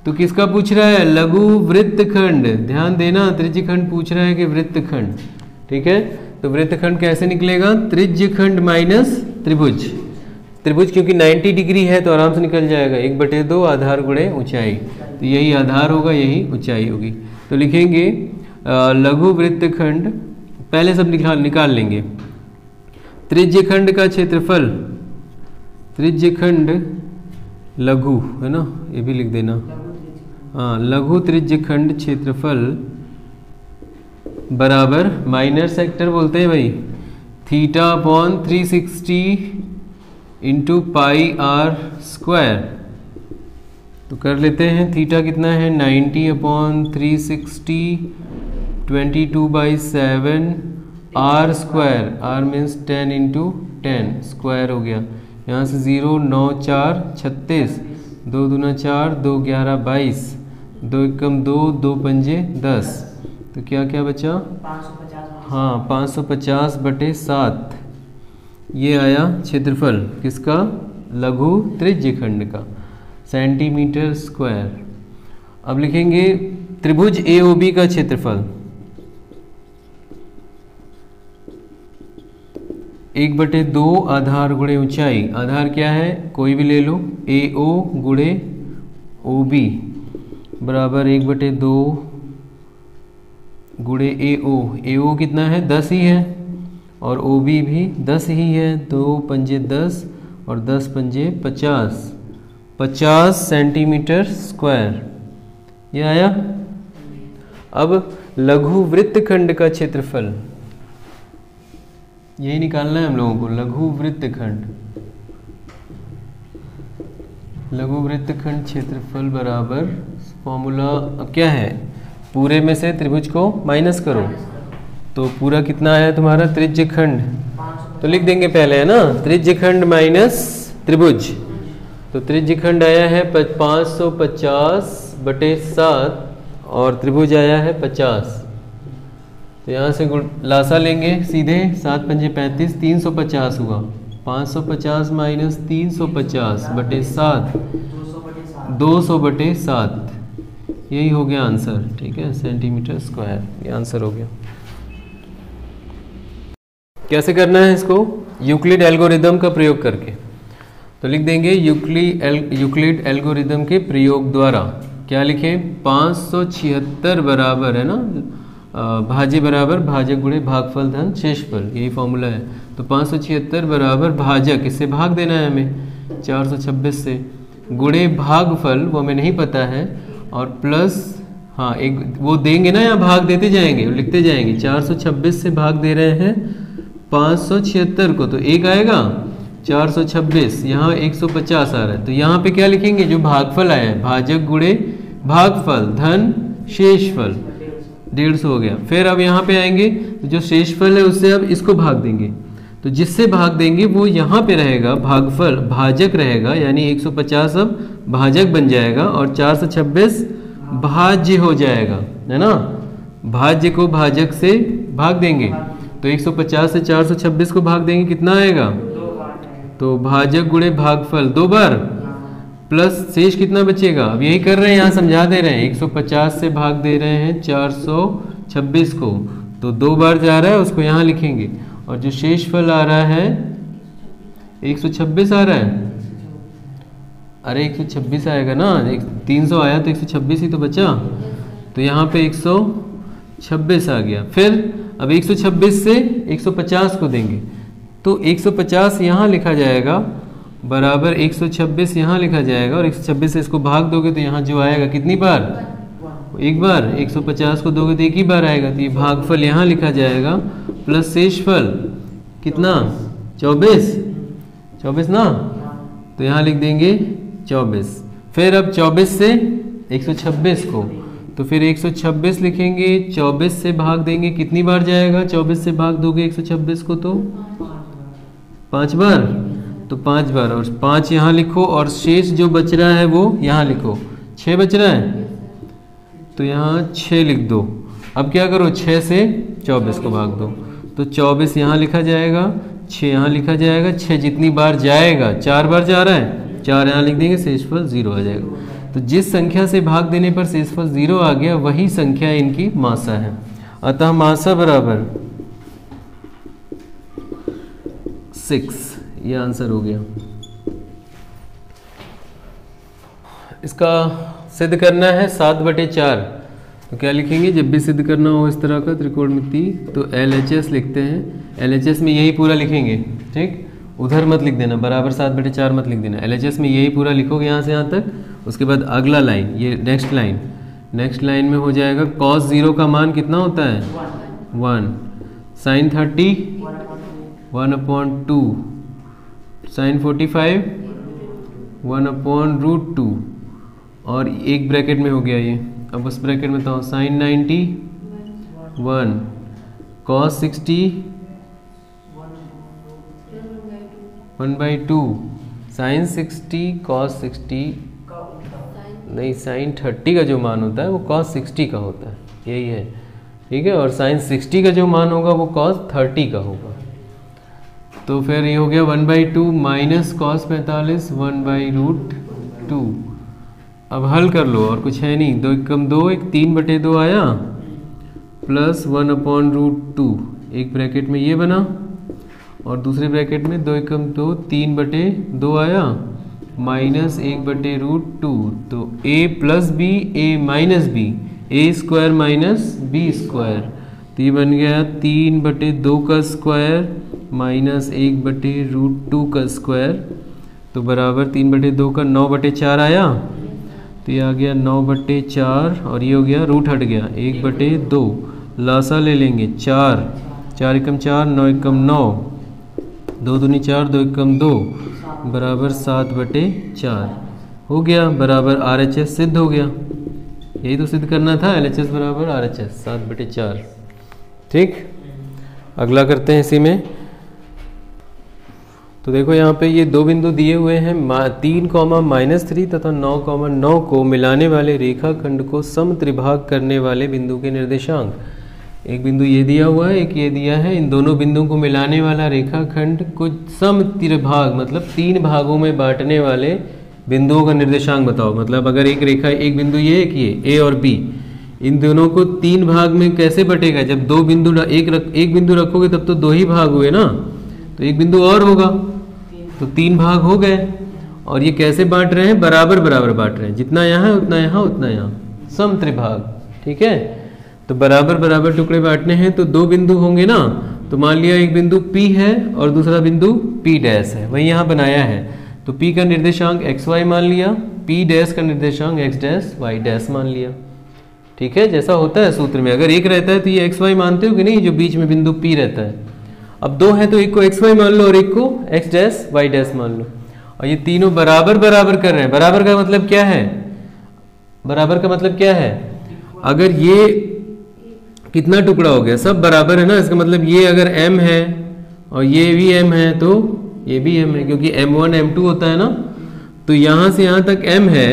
तो किसका पूछ रहा है, लघु वृत्तखंड। ध्यान देना, त्रिज्यखंड पूछ रहा है कि वृत्तखंड, ठीक है। तो वृत्तखंड कैसे निकलेगा, त्रिज्यखंड माइनस त्रिभुज। त्रिभुज क्योंकि 90 डिग्री है तो आराम से निकल जाएगा, 1/2 आधार गुणे ऊंचाई। तो यही आधार होगा, यही ऊंचाई होगी। तो लिखेंगे लघु वृत्तखंड, पहले सब निकाल लेंगे। त्रिज्यखंड का क्षेत्रफल, त्रिज्यखंड लघु है ना, ये भी लिख देना। हाँ, लघु त्रिज्यखंड क्षेत्रफल बराबर माइनर सेक्टर बोलते हैं भाई, theta upon 360 into pi R square. तो कर लेते हैं, थीटा कितना है 90 upon 360 22/7 R square, R means 10 into 10 square हो गया। यहाँ से 0 9 4 36, 2 दूना 4, 2 11 22, 2 एकम 2, 2 पंजे 10। तो क्या क्या बचा, 550। हाँ 550/7 ये आया क्षेत्रफल किसका, लघु त्रिज्यखंड का, सेंटीमीटर स्क्वायर। अब लिखेंगे त्रिभुज AOB का क्षेत्रफल, 1/2 आधार गुणे ऊंचाई। आधार क्या है, कोई भी ले लो, AO गुणे OB बराबर 1/2 गुणे AO। AO कितना है, 10 ही है, और OB भी 10 ही है। 2 पंजे 10 और 10 पंजे 50, 50 सेंटीमीटर स्क्वायर ये आया। अब लघु वृत्तखंड का क्षेत्रफल यही निकालना है हम लोगों को, लघु वृत्तखंड। लघु वृत्तखंड क्षेत्रफल बराबर फॉर्मूला अब क्या है, पूरे में से त्रिभुज को माइनस करो। तो पूरा कितना आया तुम्हारा, त्रिज्यखंड। तो लिख देंगे पहले, है ना, त्रिज्यखंड माइनस त्रिभुज। तो त्रिज्यखंड आया है 550/7 और त्रिभुज आया है 50। तो यहाँ से लासा लेंगे सीधे, 7 पंजे 35, 350 हुआ। 550 माइनस 350/7, 200/7, यही हो गया आंसर, ठीक है, सेंटीमीटर स्क्वायर, ये आंसर हो गया। कैसे करना है इसको, यूक्लिड एल्गोरिदम का प्रयोग करके। तो लिख देंगे यूक्लिड एल्गोरिदम के प्रयोग द्वारा। क्या लिखें, 576 बराबर है ना, भाज्य बराबर भाजक गुणे भागफल धन शेषफल, यही फॉर्मूला है। तो 576 बराबर भाजक, इससे भाग देना है हमें 426 से, गुणे भागफल वो हमें नहीं पता है, और प्लस हाँ एक वो देंगे ना, यहाँ भाग देते जाएंगे, लिखते जाएंगे। 426 से भाग दे रहे हैं 576 को, तो एक आएगा 426, यहाँ 150 आ रहा है। तो यहाँ पे क्या लिखेंगे, जो भागफल आया है, भाजक गुणे भागफल धन शेषफल, 150 हो गया। फिर अब यहाँ पे आएंगे तो जो शेषफल है उससे अब इसको भाग देंगे, तो जिससे भाग देंगे वो यहाँ पे रहेगा, भागफल भाजक रहेगा, यानी 150 अब भाजक बन जाएगा और 426 भाज्य हो जाएगा, है ना। भाज्य को भाजक से भाग देंगे, तो 150 से 426 को भाग देंगे, कितना आएगा, तो भाजक गुणे भागफल 2 बार, प्लस शेष कितना बचेगा। अब यही कर रहे हैं, यहाँ समझा दे रहे हैं, 150 से भाग दे रहे हैं 426 को, तो 2 बार जा रहा है, उसको यहाँ लिखेंगे। और जो शेषफल आ रहा है 126 आ रहा है, अरे 126 आएगा ना, 300 आया तो 126 ही तो बचा, तो यहाँ पे 126 आ गया। फिर अब 126 से 150 को देंगे, तो 150 यहाँ लिखा जाएगा बराबर 126 यहाँ लिखा जाएगा, और 126 से इसको भाग दोगे तो यहाँ जो आएगा कितनी बार, एक बार। 150 को दोगे तो एक ही बार आएगा, तो ये भागफल यहाँ लिखा जाएगा प्लस शेषफल कितना 24 ना, तो यहाँ लिख देंगे 24। फिर अब 24 से 126 को, तो फिर 126 लिखेंगे, 24 से भाग देंगे, कितनी बार जाएगा, 24 से भाग दोगे 126 को तो 5 बार, तो 5 बार, और 5 यहाँ लिखो, और शेष जो बच रहा है वो यहाँ लिखो, 6 बच रहा है तो यहाँ 6 लिख दो। अब क्या करो, 6 से 24 को भाग दो, तो 24 यहाँ लिखा जाएगा, 6 यहाँ लिखा जाएगा, 6 जितनी बार जाएगा, 4 बार जा रहा है, 4 यहाँ लिख देंगे, शेषफल 0 आ जाएगा। तो जिस संख्या से भाग देने पर शेषफल 0 आ गया वही संख्या इनकी मासा है। अतः मासा बराबर 6, ये आंसर हो गया। इसका सिद्ध करना है 7/4, तो क्या लिखेंगे, जब भी सिद्ध करना हो इस तरह का त्रिकोणमिति तो LHS लिखते हैं। LHS में यही पूरा लिखेंगे, ठीक, उधर मत लिख देना, बराबर 7/4 मत लिख देना। LHS में यही पूरा लिखोगे यहाँ से यहाँ तक। उसके बाद अगला लाइन, ये नेक्स्ट लाइन में हो जाएगा cos 0 का मान कितना होता है 1, sin 30 1/2, sin 45 1/√2, और एक ब्रैकेट में हो गया ये। अब उस ब्रैकेट में तो sin 90 1, cos 60 1/2, sin 60 cos 60 नहीं, sin 30 का जो मान होता है वो cos 60 का होता है, यही है, ठीक है। और sin 60 का जो मान होगा वो cos 30 का होगा। तो फिर ये हो गया 1/2 माइनस cos 45 1/√2। अब हल कर लो, और कुछ है नहीं, 2 1 कम 2, एक 3/2 आया, प्लस 1/√2, एक ब्रैकेट में ये बना, और दूसरे ब्रैकेट में 2 1 कम 2 3/2 आया, माइनस 1/√2, तो a plus B a minus B, a square minus b square, तो ये बन गया 3/2 का स्क्वायर माइनस 1/√2 का स्क्वायर, तो बराबर 3/2 का 9/4 आया, तो ये आ गया 9/4, और ये हो गया रूट हट गया 1/2, लासा ले लेंगे 4 4 एकम 4 9 एकम 9, 2 दूनी 4 2 एकम 2, बराबर 7/4 हो गया, बराबर RHS सिद्ध हो गया। यही तो सिद्ध करना था, LHS बराबर RHS 7/4, ठीक। अगला करते हैं इसी में। तो देखो यहाँ पे ये 2 बिंदु दिए हुए हैं, 3, -3 तथा 9, 9 को मिलाने वाले रेखाखंड को सम त्रिभाग करने वाले बिंदु के निर्देशांक। एक बिंदु ये दिया हुआ है, एक ये दिया है, इन दोनों बिंदुओं को मिलाने वाला रेखाखंड को सम त्रिभाग मतलब 3 भागों में बांटने वाले बिंदुओं का निर्देशांक बताओ। मतलब अगर एक रेखा, एक बिंदु ये, एक ये, A और B, इन दोनों को 3 भाग में कैसे बटेगा? जब 2 बिंदु एक बिंदु रखोगे तब तो 2 ही भाग हुए ना, तो एक बिंदु और होगा तो 3 भाग हो गए। और ये कैसे बांट रहे हैं? बराबर बराबर बांट रहे हैं, जितना यहाँ है उतना यहाँ उतना यहाँ, सम त्रिभाग, ठीक है। तो बराबर बराबर टुकड़े बांटने हैं तो 2 बिंदु होंगे ना, तो मान लिया एक बिंदु P है और दूसरा बिंदु P डैश है, वही यहाँ बनाया है। तो P का निर्देशांक XY मान लिया, P डैश का निर्देशांक X डैश Y डैश मान लिया, ठीक है। जैसा होता है सूत्र में, अगर एक रहता है तो ये XY मानते हो कि नहीं, जो बीच में बिंदु P रहता है। अब 2 है तो एक को XY मान लो और एक को X डैश Y डैश मान लो, और ये तीनों बराबर बराबर कर रहे हैं। बराबर का मतलब क्या है? बराबर का मतलब क्या है? अगर ये कितना टुकड़ा हो गया, सब बराबर है ना, इसका मतलब ये अगर M है और ये भी M है तो ये भी M है, क्योंकि M1 M2 होता है ना। तो यहाँ से यहाँ तक M है,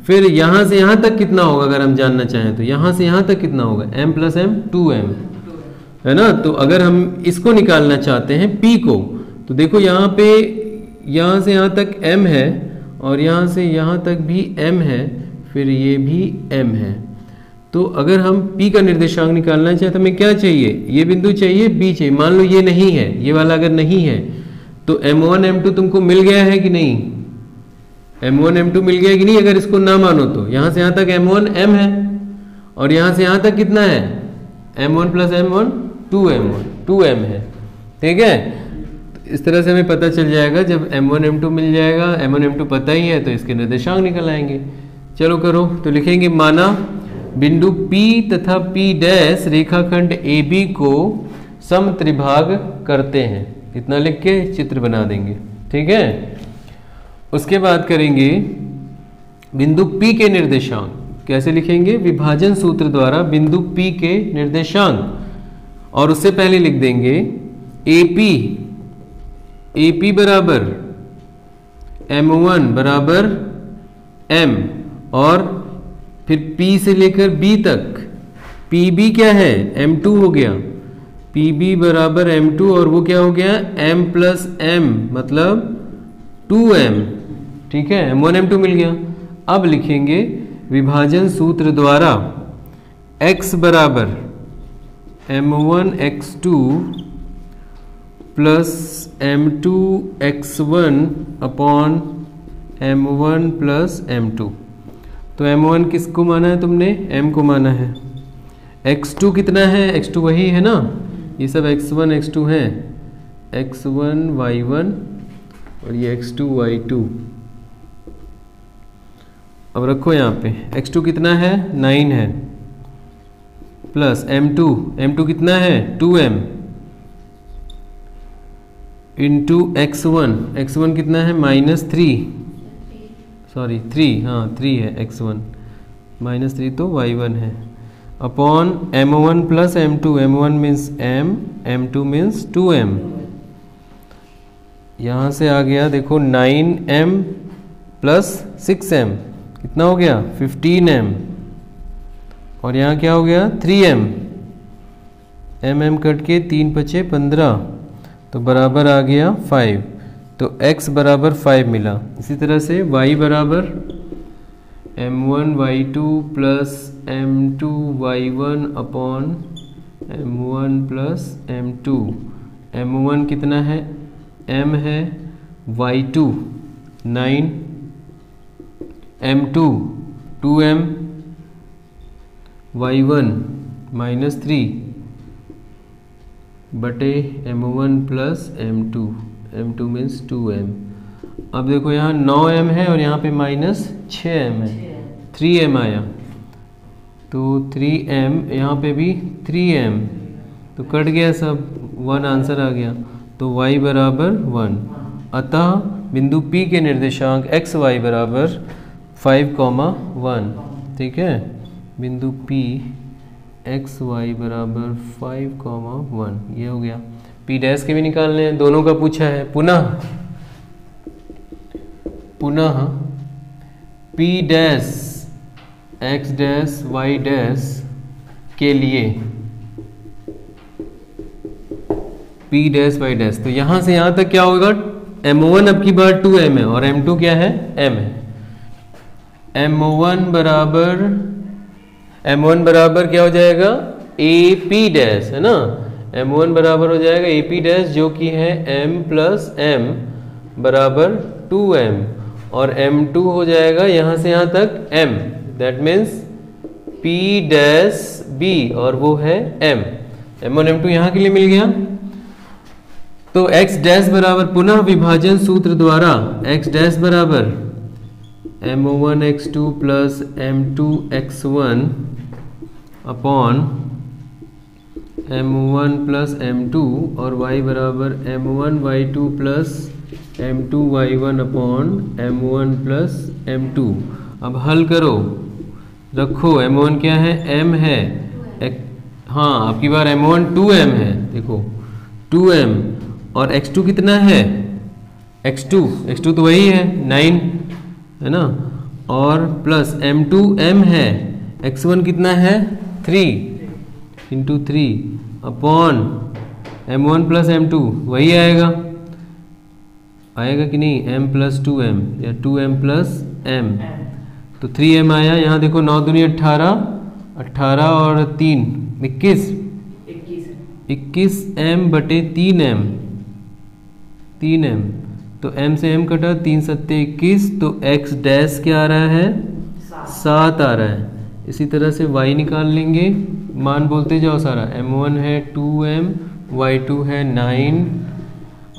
फिर यहाँ से यहाँ तक कितना होगा अगर हम जानना चाहें तो यहाँ से यहाँ तक कितना होगा? M + M 2M है ना। तो अगर हम इसको निकालना चाहते हैं P को, तो देखो यहाँ पे यहाँ से यहाँ तक M है और यहाँ से यहाँ तक भी M है, फिर ये भी M है। तो अगर हम P का निर्देशांक निकालना चाहें तो हमें क्या चाहिए? ये बिंदु चाहिए, B चाहिए। मान लो ये नहीं है, ये वाला अगर नहीं है तो M1 M2 तुमको मिल गया है कि नहीं? M1 M2 मिल गया कि नहीं? अगर इसको ना मानो तो यहाँ से यहाँ तक M1 M है और यहाँ से यहाँ तक कितना है? M1 + M1 2M1 2M है, ठीक है। इस तरह से हमें पता चल जाएगा। जब m1 m2 मिल जाएगा, m1 m2 पता ही है तो इसके निर्देशांक निकल आएंगे। चलो करो, तो लिखेंगे माना बिंदु P तथा P डैश रेखाखंड AB को समत्रिभाग करते हैं। इतना लिख के चित्र बना देंगे, ठीक है। उसके बाद करेंगे बिंदु P के निर्देशांक। कैसे लिखेंगे? विभाजन सूत्र द्वारा बिंदु P के निर्देशांक, और उससे पहले लिख देंगे AP बराबर m1 बराबर m, और फिर P से लेकर B तक PB क्या है? m2 हो गया। PB बराबर m2, और वो क्या हो गया? m प्लस m मतलब 2m, ठीक है। m1 m2 मिल गया। अब लिखेंगे विभाजन सूत्र द्वारा x बराबर m1 x2 plus m2 x1 upon m1 plus m2। तो m1 किसको माना है तुमने? m को माना है। x2 कितना है? x2 वही है ना, ये सब x1 x2 है, x1 y1 और ये x2 y2। अब रखो यहाँ पे x2 कितना है? 9 है, प्लस m2 कितना है? 2m इंटू x1 कितना है? -3, सॉरी 3, हाँ 3 है x1, -3 तो y1 है, upon m1 plus m2। m1 means m, m2 means 2m। यहाँ से आ गया देखो 9m प्लस 6m कितना हो गया? 15m, और यहाँ क्या हो गया? 3m, m कट के 3 पचे 15, तो बराबर आ गया 5। तो x बराबर 5 मिला। इसी तरह से y बराबर m1 y2 plus m2 y1 upon m1 plus m2। m1 कितना है? m है, y2 9, m2 2m, y1 -3 बटे m1 plus m2 means 2m। अब देखो यहाँ 9m है और यहाँ पे -6m है, 3m आया, तो 3m, यहाँ पे भी 3m, तो कट गया सब, 1 आंसर आ गया। तो y बराबर 1। अतः बिंदु P के निर्देशांक x y बराबर 5,1, ठीक है। बिंदु P x y बराबर 5,1, ये हो गया। P डैश के भी निकालने हैं, दोनों का पूछा है। पुनः P dash x dash y dash के लिए P डैश y डैश, तो यहाँ से यहाँ तक क्या होगा? m1 अब की बार 2m है और m2 क्या है? m है। m1 बराबर क्या हो जाएगा? AP डैश, है ना। m1 बराबर हो जाएगा AP डैश, जो कि है m प्लस m बराबर 2m, और m2 हो जाएगा यहाँ से यहाँ तक m, that means P dash B, और वो है m। m1 m2 यहाँ के लिए मिल गया। तो x डैश बराबर, पुनः विभाजन सूत्र द्वारा x डैश बराबर m1 x2 plus m2 x1 upon m1 plus m2, और y बराबर m1 y2 plus m2 y1 upon m1 plus m2। अब हल करो, रखो m1 क्या है? m है, हाँ आपकी बार m1 2m है, देखो 2m, और x2 कितना है? x2 तो वही है 9, है ना, और प्लस m2 m है, x1 कितना है? 3 into 3 upon m1 plus m2, वही आएगा कि नहीं? m प्लस 2m या 2m प्लस m, तो 3m आया। यहाँ देखो 9 दूनी 18, 18 और 3 21 m बटे 3m, तो m से m कटा, 3 सत्ते 21, तो x डैश क्या आ रहा है? 7 आ रहा है। इसी तरह से y निकाल लेंगे, मान बोलते जाओ सारा। m1 है 2m, y2 है 9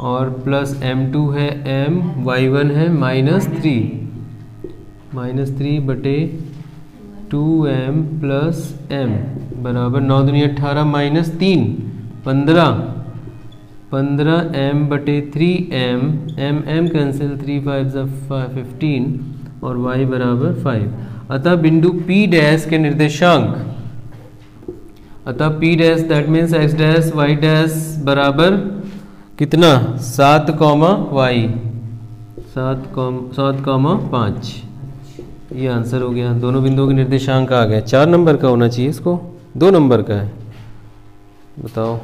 और प्लस m2 है m, y1 है -3 बटे 2m प्लस m बराबर 9 दूनी 18 -3 15m बटे 3m, m कैंसिल 3 5 15 और y बराबर 5। अतः बिंदु P डैश के निर्देशांक, अतः P dash that means x dash y dash बराबर कितना 7, y 7,5। ये आंसर हो गया। दोनों बिंदुओं के निर्देशांक आ गए। 4 नंबर का होना चाहिए, इसको 2 नंबर का है। बताओ,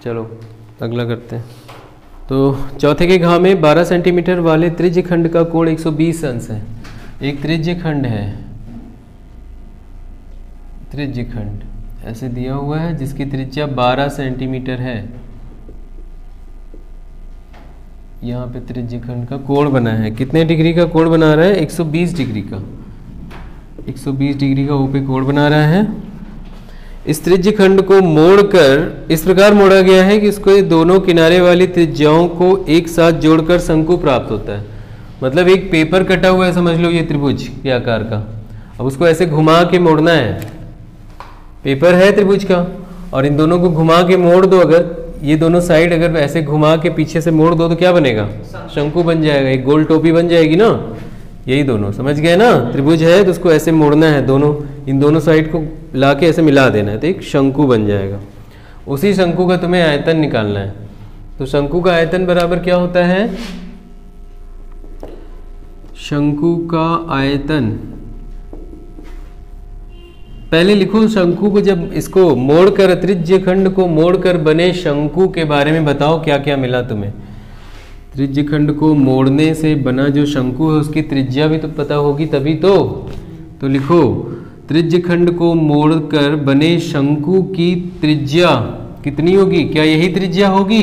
चलो अगला करते हैं। तो चौथे के घाव में 12 सेंटीमीटर वाले त्रिज्य खंड का कोण 120 अंश है। एक त्रिज्य खंड है, त्रिज्य खंड ऐसे दिया हुआ है जिसकी त्रिज्या 12 सेंटीमीटर है। यहाँ पे त्रिज्य खंड का कोण बना है। कितने डिग्री का कोण बना रहा है? 120 डिग्री का। 120 डिग्री का ऊपर कोण बना रहा है। इस त्रिज्य खंड को मोड़कर इस प्रकार मोड़ा गया है कि इसको दोनों किनारे वाली त्रिज्याओं को एक साथ जोड़कर शंकु प्राप्त होता है। मतलब एक पेपर कटा हुआ है, समझ लो ये त्रिभुज के आकार का। अब उसको ऐसे घुमा के मोड़ना है। पेपर है त्रिभुज का और इन दोनों को घुमा के मोड़ दो। अगर ये दोनों साइड अगर ऐसे घुमा के पीछे से मोड़ दो तो क्या बनेगा? शंकु बन जाएगा। एक गोल टोपी बन जाएगी ना। यही दोनों, समझ गए ना? त्रिभुज है तो उसको ऐसे मोड़ना है, दोनों इन दोनों साइड को लाके ऐसे मिला देना है तो एक शंकु बन जाएगा। उसी शंकु का तुम्हें आयतन निकालना है। तो शंकु का आयतन बराबर क्या होता है? शंकु का आयतन, पहले लिखो शंकु को। जब इसको मोड़कर, त्रिज्य खंड को मोड़कर बने शंकु के बारे में बताओ क्या क्या मिला तुम्हें। त्रिज्य खंड को मोड़ने से बना जो शंकु है उसकी त्रिज्या भी तो पता होगी तभी तो। तो लिखो त्रिज्य खंड को मोड़कर बने शंकु की त्रिज्या कितनी होगी? क्या यही त्रिज्या होगी?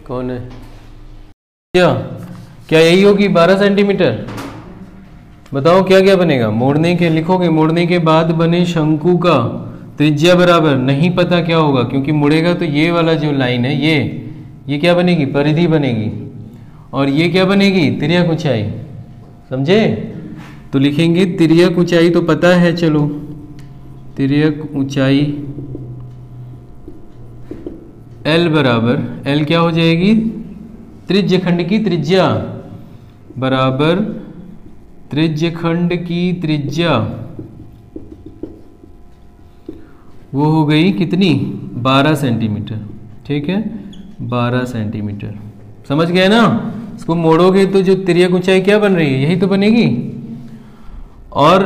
कौन है? क्या यही होगी 12 सेंटीमीटर? बताओ क्या क्या बनेगा? मोड़ने के लिखोगे, मोड़ने के बाद बने शंकु का त्रिज्या बराबर, नहीं पता क्या होगा क्योंकि मुड़ेगा तो ये वाला जो लाइन है ये क्या बनेगी? परिधि बनेगी। और ये क्या बनेगी? तिर्यक ऊंचाई। समझे? तो लिखेंगे तिर्यक ऊंचाई तो पता है, चलो तिर्यक ऊंचाई L बराबर, L क्या हो जाएगी? त्रिज्य खंड की त्रिज्या बराबर त्रिज्य खंड की त्रिज्या, वो हो गई कितनी? 12 सेंटीमीटर। ठीक है, 12 सेंटीमीटर। समझ गए ना? इसको मोड़ोगे तो जो तिर्यक ऊंचाई क्या बन रही है? यही तो बनेगी। और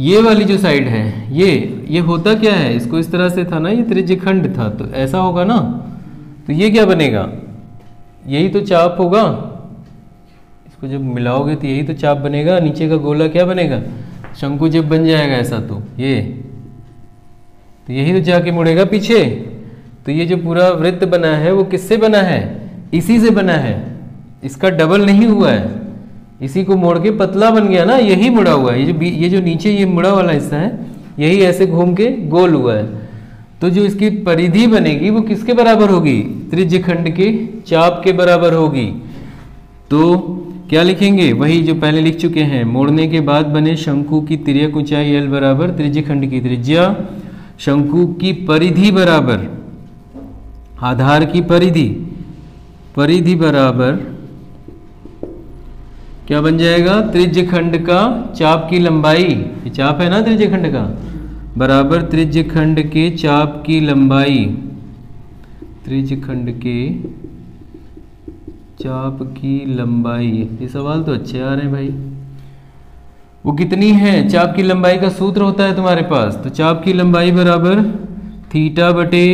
ये वाली जो साइड है ये होता क्या है? इसको इस तरह से था ना, ये त्रिज्य खंड था तो ऐसा होगा ना। तो ये क्या बनेगा? यही तो चाप होगा। इसको जब मिलाओगे तो यही तो चाप बनेगा। नीचे का गोला क्या बनेगा? शंकु जब बन जाएगा ऐसा तो यही तो जाके मुड़ेगा पीछे। तो ये जो पूरा वृत्त बना है वो किससे बना है? इसी से बना है। इसका डबल नहीं हुआ है। इसी को मोड़ के पतला बन गया ना, यही मुड़ा हुआ है। ये जो नीचे ये मुड़ा वाला हिस्सा है यही ऐसे घूम के गोल हुआ है। तो जो इसकी परिधि बनेगी वो किसके बराबर होगी? त्रिज्य खंड के चाप के बराबर होगी। तो क्या लिखेंगे? वही जो पहले लिख चुके हैं। मोड़ने के बाद बने शंकु की तिर्यक ऊंचाई L बराबर त्रिज्य खंड की त्रिज्या, शंकु की परिधि बराबर आधार की परिधि बराबर क्या बन जाएगा? त्रिज्य खंड का चाप की लंबाई। ये चाप है ना त्रिज्य खंड का, बराबर त्रिज्य खंड के चाप की लंबाई। त्रिज्य खंड के चाप की लंबाई। ये सवाल तो अच्छे आ रहे हैं भाई। वो कितनी है? चाप की लंबाई का सूत्र होता है तुम्हारे पास। तो चाप की लंबाई बराबर थीटा बटे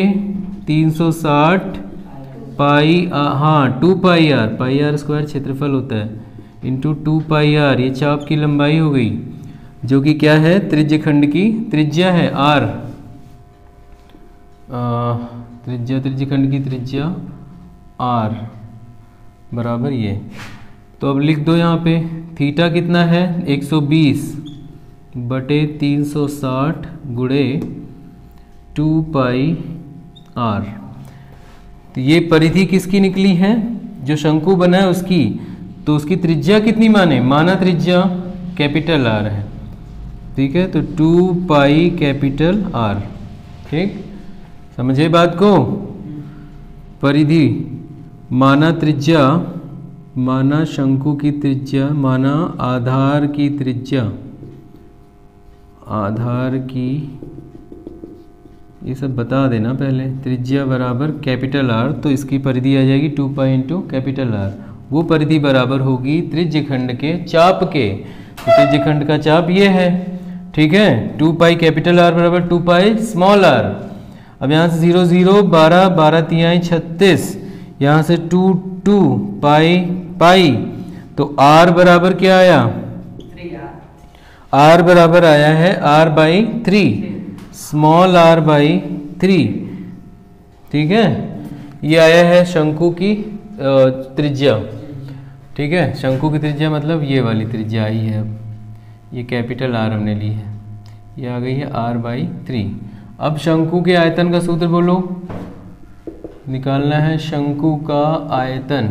360 पाई, हाँ 2 पाई आर, पाई आर स्क्वायर क्षेत्रफल होता है, इंटू 2 पाई आर। ये चाप की लंबाई हो गई जो कि क्या है? त्रिज्य खंड की त्रिज्या है आर। त्रिज्य खंड की त्रिज्या आर बराबर ये। तो अब लिख दो यहाँ पे थीटा कितना है? 120 बटे 360 गुणे 2 पाई r। तो ये परिधि किसकी निकली है? जो शंकु बना है उसकी। तो उसकी त्रिज्या कितनी माने? माना त्रिज्या कैपिटल R है, ठीक है। तो 2 पाई कैपिटल R, ठीक, समझे बात को। परिधि माना त्रिज्या, माना शंकु की त्रिज्या, माना आधार की त्रिज्या, आधार की, ये सब बता देना पहले। त्रिज्या बराबर कैपिटल R, तो इसकी परिधि आ जाएगी 2 पाई इंटू कैपिटल R। वो परिधि बराबर होगी त्रिज्यखंड के चाप के। तो त्रिज्यखंड का चाप ये है, ठीक है। 2 पाई कैपिटल R बराबर 2 पाई स्मॉल r। अब यहाँ से 0 0 12 12 तिहाई 36, यहाँ से 2 2 पाई पाई, तो r बराबर क्या आया? r बराबर आया है r by 3, small r by 3, ठीक है। ये आया है शंकु की त्रिज्या, ठीक है। शंकु की त्रिज्या मतलब ये वाली त्रिज्या आई है। अब ये कैपिटल R हमने ली है, ये आ गई है r बाई 3। अब शंकु के आयतन का सूत्र बोलो, निकालना है शंकु का आयतन।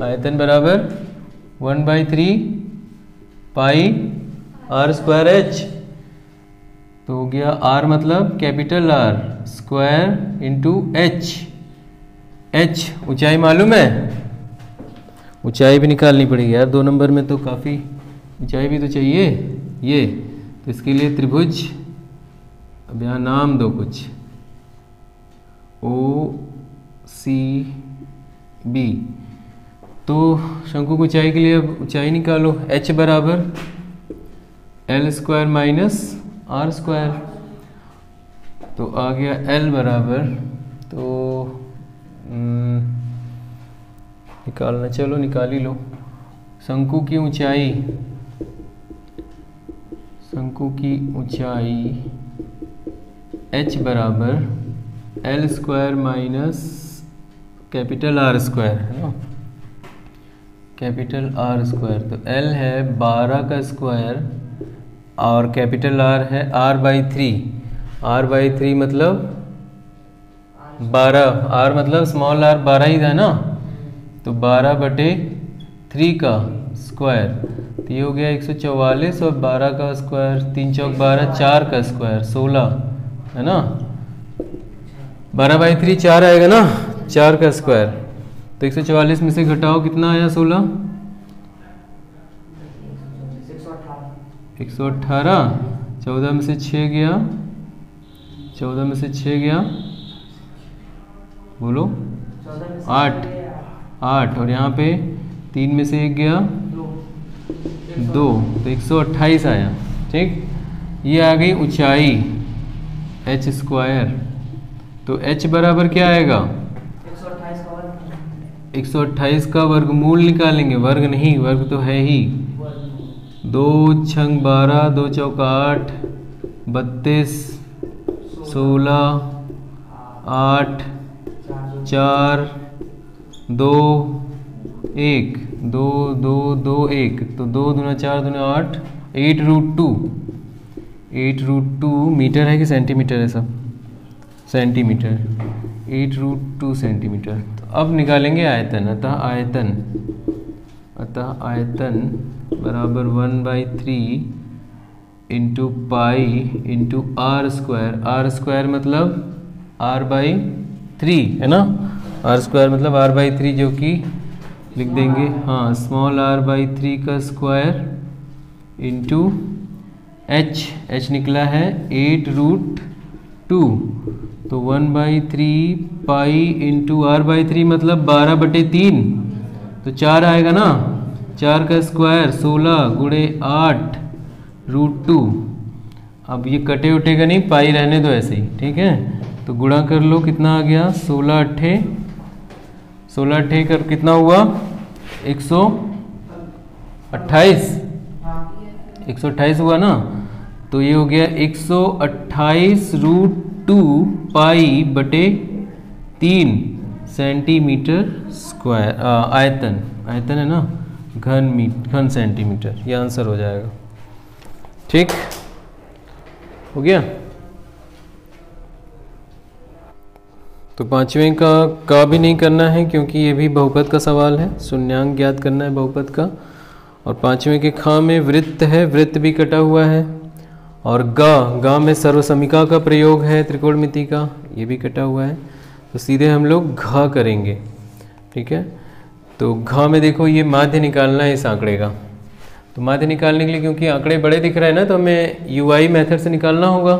आयतन बराबर 1/3 पाई r स्क्वायर h। तो हो गया r मतलब capital R square into h। h ऊंचाई मालूम है? ऊंचाई भी निकालनी पड़ेगी यार, 2 नंबर में तो काफ़ी ऊंचाई भी तो चाहिए। ये तो इसके लिए त्रिभुज, अब यहाँ नाम दो कुछ, OCB। तो शंकु की ऊंचाई के लिए अब ऊंचाई निकालो। h बराबर l square minus r square, तो आ गया l बराबर, तो निकालना, चलो निकाल ही लो। शंकु की ऊंचाई, शंकु की ऊंचाई h बराबर l square minus capital R square, है ना, कैपिटल R स्क्वायर। तो l है 12 का स्क्वायर और कैपिटल R है r बाई 3। r बाई 3 मतलब 12, r मतलब स्मॉल r 12 ही था ना, तो 12/3 का स्क्वायर, तो ये हो गया 144, और 12 का स्क्वायर 3 चौक 12, 4 का स्क्वायर 16, है ना। 12/3 4 आएगा ना, 4 का स्क्वायर। तो 144 में से घटाओ कितना आया? 16, 118, 14 में से 6 गया, 14 में से 6 गया, बोलो 8, और यहाँ पे 3 में से 1 गया 2, तो 128 आया, ठीक। ये आ गई ऊंचाई h स्क्वायर। तो h बराबर क्या आएगा? 128 का वर्गमूल निकालेंगे, वर्ग नहीं, वर्ग तो है ही। 2 छंग 12, 2 चौक 8, 32, 16, 8, 4, 2, 1, 2 2 2 1, तो 2 दूना 4 दूना 8, 8√2। 8√2 मीटर है कि सेंटीमीटर है? सब सेंटीमीटर। 8√2 सेंटीमीटर। तो अब निकालेंगे आयतन। अतः आयतन बराबर 1/3 into pi into r square. r square मतलब r/3, है ना। r स्क्वायर मतलब r/3, जो कि लिख देंगे, हाँ, स्मॉल r/3 का स्क्वायर इंटू h निकला है 8√2, तो 1/3 पाई इंटू r/3 मतलब 12/3, तो 4 आएगा ना। 4 का स्क्वायर 16 गुणे 8√2। अब ये कटे उठेगा नहीं, पाई रहने दो ऐसे ही, ठीक है। तो गुणा कर लो, कितना आ गया? 16 अट्ठे कर कितना हुआ? 128 हुआ ना। तो ये हो गया 128√2 पाई बटे 3 सेंटीमीटर स्क्वायर। आयतन है ना, घन सेंटीमीटर, ये आंसर हो जाएगा। ठीक हो गया। तो पांचवें का भी नहीं करना है क्योंकि ये भी बहुपद का सवाल है, शून्यांक ज्ञात करना है बहुपद का। और पांचवें के खा में वृत्त है, वृत्त भी कटा हुआ है। और गा में सर्वसमिका का प्रयोग है त्रिकोणमिति का, ये भी कटा हुआ है। तो सीधे हम लोग घा करेंगे, ठीक है। तो घा में देखो ये माध्य निकालना है इस आंकड़े का। तो माध्य निकालने के लिए क्योंकि आंकड़े बड़े दिख रहे हैं ना, तो हमें यूआई मेथड से निकालना होगा।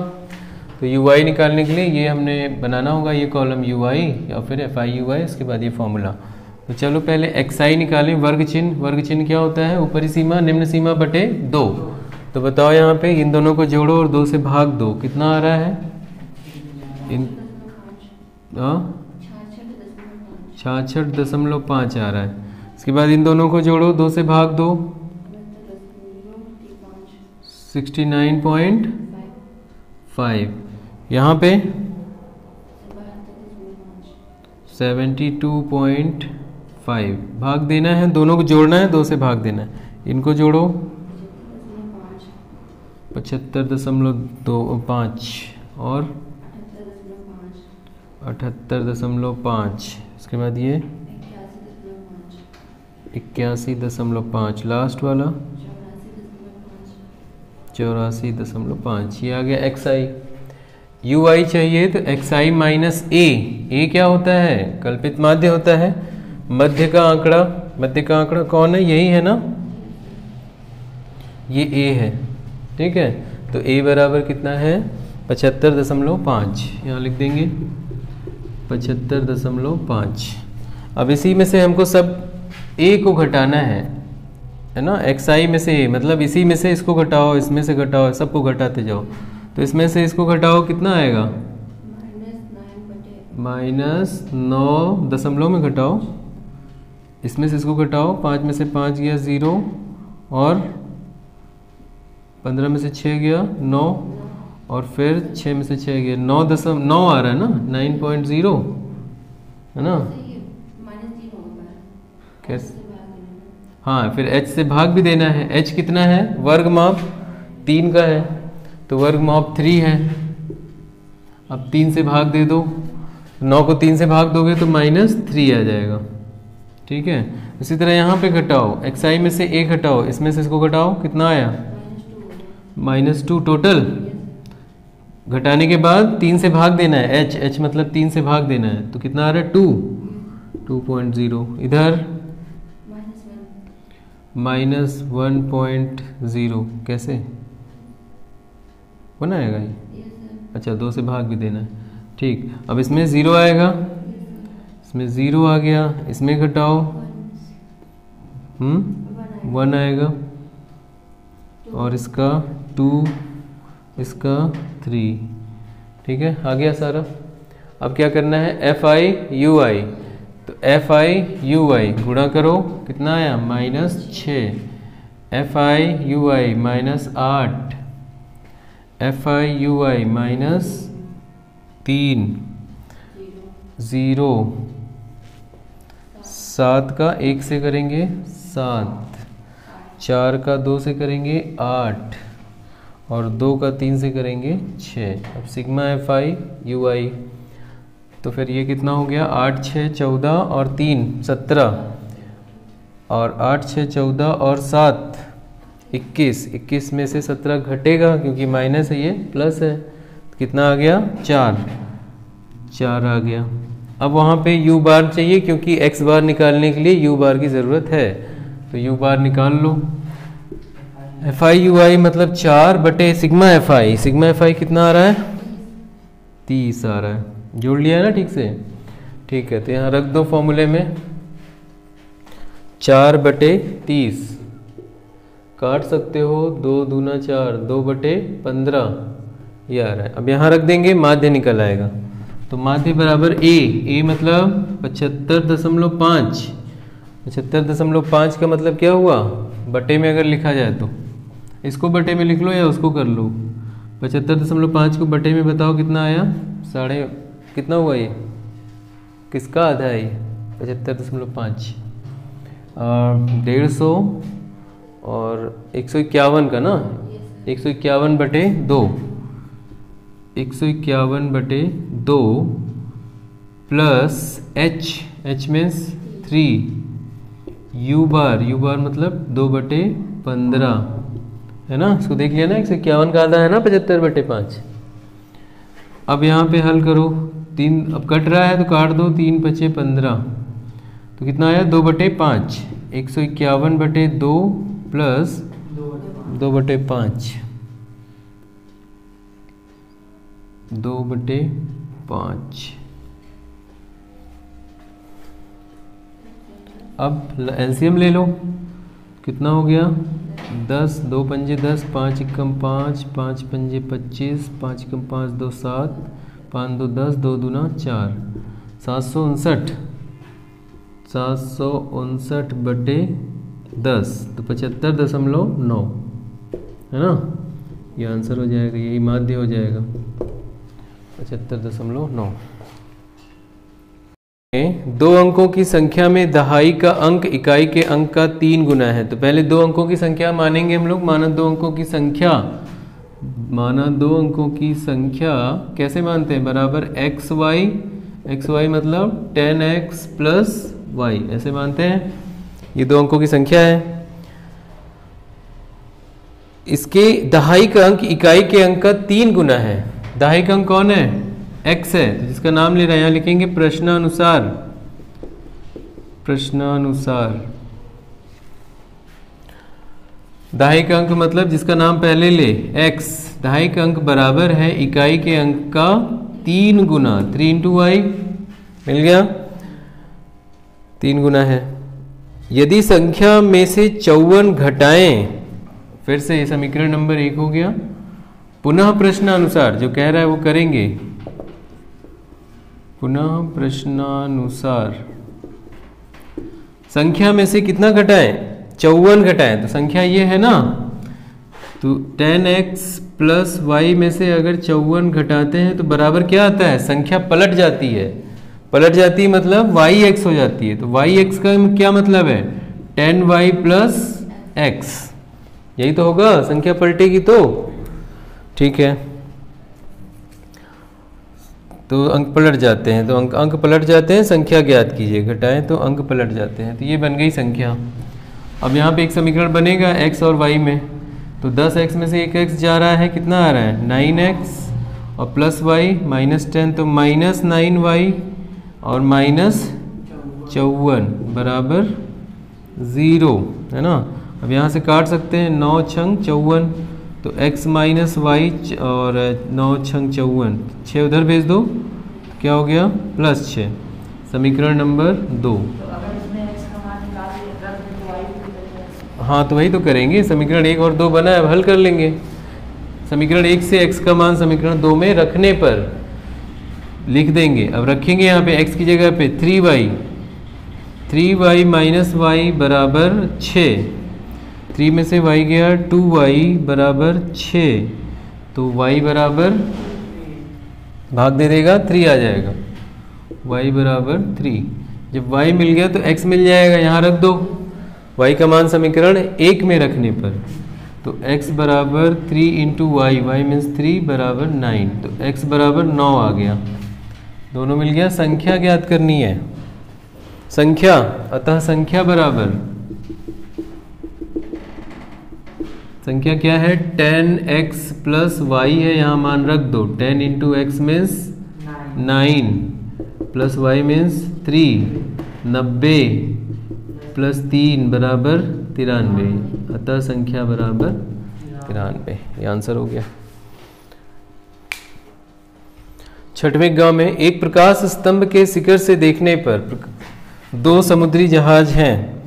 तो यूआई निकालने के लिए ये हमने बनाना होगा, ये कॉलम यूआई या फिर एफआई यूआई, इसके बाद ये फॉर्मूला। तो चलो पहले एक्सआई निकालें। वर्ग चिन्ह क्या होता है? ऊपरी सीमा निम्न सीमा बटे 2। तो बताओ यहाँ पे इन दोनों को जोड़ो और 2 से भाग दो, कितना आ रहा है? 66.5 आ रहा है। इसके बाद इन दोनों को जोड़ो, 2 से भाग दो, 69.5। यहाँ पे 72.5 भाग देना है, दोनों को जोड़ना है, 2 से भाग देना है। इनको जोड़ो 75.5 और 78.5। इसके बाद ये 81.5, लास्ट वाला 84.5। ये आ गया एक्सआई। यूआई चाहिए तो एक्सआई माइनस ए क्या होता है? कल्पित माध्य होता है। मध्य का आंकड़ा कौन है? यही है ना, ये ए है, ठीक है। तो ए बराबर कितना है? 75.5। यहाँ लिख देंगे 75.5। अब इसी में से हमको सब ए को घटाना है ना, एक्सआई में से ए, मतलब इसी में से इसको घटाओ, इसमें से घटाओ, सबको घटाते जाओ। तो इसमें से इसको घटाओ, कितना आएगा? -9 दशमलव में घटाओ, इसमें से इसको घटाओ, 5 में से 5 गया 0 और 15 में से 6 गया 9 और फिर 6 में से 6 गया 9.9 आ रहा है ना, 9.0 है ना। कैसे? हाँ, फिर h से भाग भी देना है। h कितना है? वर्ग माप 3 का है, तो वर्ग माप 3 है। अब 3 से भाग दे दो, 9 को 3 से भाग दोगे तो -3 आ जाएगा, ठीक है। इसी तरह यहाँ पे घटाओ, एक्सआई में से a घटाओ, इसमें से इसको घटाओ, कितना आया? -2 टोटल। घटाने के बाद 3 से भाग देना है, h मतलब 3 से भाग देना है, तो कितना आ रहा है? 2.0। इधर -1.0। कैसे बनाएगा ये? अच्छा, 2 से भाग भी देना है, ठीक। अब इसमें 0 आएगा, इसमें 0 आ गया, इसमें घटाओ 1 आएगा और इसका 2, इसका 3, ठीक है। आ गया सारा। अब क्या करना है? FI UI. तो एफआई यूआई गुणा करो, कितना आया? -6। एफआई यूआई -8, एफआई यूआई -3, 0, 7 का 1 से करेंगे 7, 4 का 2 से करेंगे 8 और 2 का 3 से करेंगे 6। अब सिग्मा एफआई यूआई, तो फिर ये कितना हो गया? 8, 6, 14 और 3 17 और 8, 6, 14 और 7 21। 21 में से 17 घटेगा क्योंकि माइनस है, ये प्लस है, तो कितना आ गया? 4 आ गया। अब वहाँ पे u बार चाहिए क्योंकि x बार निकालने के लिए u बार की ज़रूरत है, तो u बार निकाल लो। एफआई यूआई मतलब 4 बटे सिग्मा एफआई। सिग्मा एफआई कितना आ रहा है? 30 आ रहा है। जोड़ लिया है ना ठीक से? ठीक है, तो यहाँ रख दो फॉर्मूले में 4 बटे 30, काट सकते हो, 2 दूना 4, 2 बटे 15 ये आ रहा है। अब यहाँ रख देंगे, माध्य निकल आएगा। तो माध्य बराबर ए मतलब 75.5। 75.5 का मतलब क्या हुआ? बटे में अगर लिखा जाए तो इसको बटे में लिख लो या उसको कर लो। 75.5 को बटे में बताओ कितना आया? कितना हुआ ये? किसका आधा है ये? 75.5 150 और 151 का ना, 151 बटे 2, 151 बटे 2 plus H, H means 3, U bar मतलब 2/15 है ना। इसको देख लिया ना, 151 का आधा है ना 75/5। अब यहाँ पे हल करो, 3 अब कट रहा है तो काट दो, 3 × 15 तो कितना आया 2/5, 151/2 प्लस 2/5, 2/5। अब एलसीएम ले लो, कितना हो गया 10, 2 पंजे 10, 5 एकम 5, 5 पंजे 25, 5 एकम 5 2 7, 5 2 10, 2 दूना 4, 759, 759/10 तो 75.9 है ना। ये आंसर हो जाएगा, यही माध्य हो जाएगा 75.9। दो अंकों की संख्या में दहाई का अंक इकाई के अंक का 3 गुना है। तो पहले दो अंकों की संख्या मानेंगे हम लोग। माना दो अंकों की संख्या कैसे मानते हैं, बराबर एक्स वाई मतलब 10x प्लस वाई, ऐसे मानते हैं। ये दो अंकों की संख्या है। इसके दहाई का अंक इकाई के अंक का 3 गुना है। दहाई का अंक कौन है, x है, तो जिसका नाम ले रहे हैं, यहाँ लिखेंगे प्रश्नानुसार। दहाई का अंक मतलब जिसका नाम पहले ले x, दहाई का अंक बराबर है इकाई के अंक का 3 गुना, 3 × y मिल गया, 3 गुना है। यदि संख्या में से 54 घटाएं, फिर से समीकरण नंबर 1 हो गया। पुनः प्रश्नानुसार जो कह रहा है वो करेंगे, पुनः प्रश्नानुसार संख्या में से कितना घटाएं, 54 घटाएं, तो संख्या ये है ना, तो 10x प्लस वाई में से अगर 54 घटाते हैं तो बराबर क्या आता है, संख्या पलट जाती है। पलट जाती है मतलब yx हो जाती है। तो yx का क्या मतलब है, 10y प्लस x, यही तो होगा, संख्या पलटेगी तो ठीक है। तो अंक पलट जाते हैं, तो अंक पलट जाते हैं, संख्या ज्ञात कीजिए, घटाएं तो अंक पलट जाते हैं। तो ये बन गई संख्या। अब यहाँ पे एक समीकरण बनेगा x और y में, तो 10x में से 1x जा रहा है, कितना आ रहा है 9x, और प्लस y -10 तो -9y और -54 बराबर 0 है ना। अब यहाँ से काट सकते हैं, 9 छंग 54, तो x माइनस वाई और 9 छंग 54, 6 उधर भेज दो, क्या हो गया +6, समीकरण नंबर 2। तो अगर इसमें x का मान निकाल के रख दें तो y भी निकल हाँ तो वही तो करेंगे, समीकरण 1 और 2 बना है, अब हल कर लेंगे। समीकरण 1 से x का मान समीकरण 2 में रखने पर लिख देंगे। अब रखेंगे यहाँ पे x की जगह पे 3y माइनस वाई बराबर 6, 3 में से y गया 2y बराबर 6, तो y बराबर भाग दे देगा 3 आ जाएगा, y बराबर 3। जब y मिल गया तो x मिल जाएगा, यहाँ रख दो, y का मान समीकरण 1 में रखने पर, तो x बराबर 3 × y मीन्स 3 बराबर 9, तो x बराबर 9 आ गया, दोनों मिल गया। संख्या ज्ञात करनी है, संख्या, अतः संख्या बराबर, संख्या क्या है 10x प्लस y है, यहाँ मान रख दो, 10 × x means 9 plus y means 3, 90 plus 3 बराबर 93, अतः संख्या बराबर 93। ये आंसर हो गया। 6वें गांव में एक प्रकाश स्तंभ के शिखर से देखने पर 2 समुद्री जहाज हैं,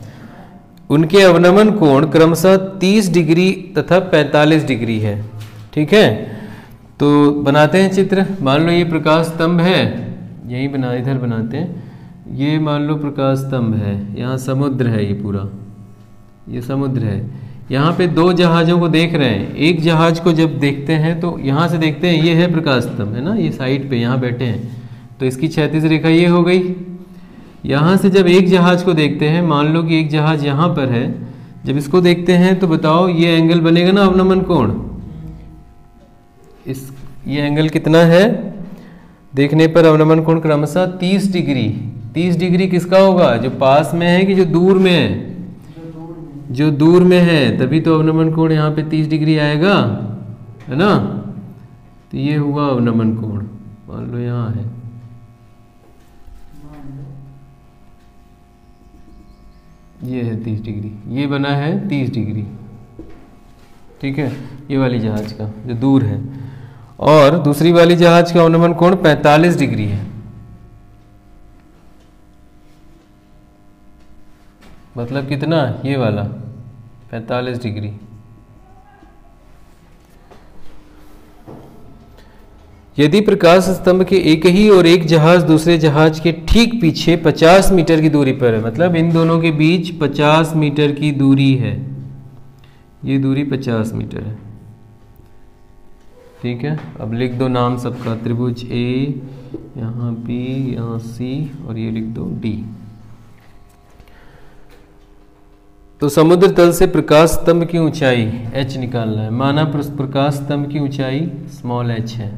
उनके अवनमन कोण क्रमशः 30 डिग्री तथा 45 डिग्री है। ठीक है, तो बनाते हैं चित्र। मान लो ये प्रकाश स्तंभ है, यही बना, इधर बनाते हैं, ये मान लो प्रकाश स्तंभ है, यहाँ समुद्र है, ये पूरा ये समुद्र है। यहाँ पे 2 जहाज़ों को देख रहे हैं। एक जहाज को जब देखते हैं तो यहाँ से देखते हैं, ये है प्रकाश स्तंभ है ना, ये साइड पे यहाँ बैठे हैं, तो इसकी क्षैतिज रेखा ये हो गई। यहाँ से जब एक जहाज को देखते हैं, मान लो कि एक जहाज यहाँ पर है, जब इसको देखते हैं तो बताओ ये एंगल बनेगा ना अवनमन कोण, ये एंगल कितना है देखने पर अवनमन कोण क्रमशः 30 डिग्री। 30 डिग्री किसका होगा, जो पास में है कि जो दूर में है? जो दूर में है, तभी तो अवनमन कोण यहाँ पे 30 डिग्री आएगा, है ना। तो ये हुआ अवनमन कोण, मान लो यहाँ है, ये है 30 डिग्री, ये बना है 30 डिग्री, ठीक है, ये वाली जहाज का जो दूर है। और दूसरी वाली जहाज का अवनमन कोण 45 डिग्री है, मतलब कितना, ये वाला 45 डिग्री। यदि प्रकाश स्तंभ के एक ही और एक जहाज दूसरे जहाज के ठीक पीछे 50 मीटर की दूरी पर है, मतलब इन दोनों के बीच 50 मीटर की दूरी है, ये दूरी 50 मीटर है, ठीक है। अब लिख दो नाम सबका, त्रिभुज ए, यहाँ बी, यहाँ सी, और ये लिख दो डी। तो समुद्र तल से प्रकाश स्तंभ की ऊंचाई h निकालना है। माना प्रकाश स्तंभ की ऊंचाई स्मॉल h है।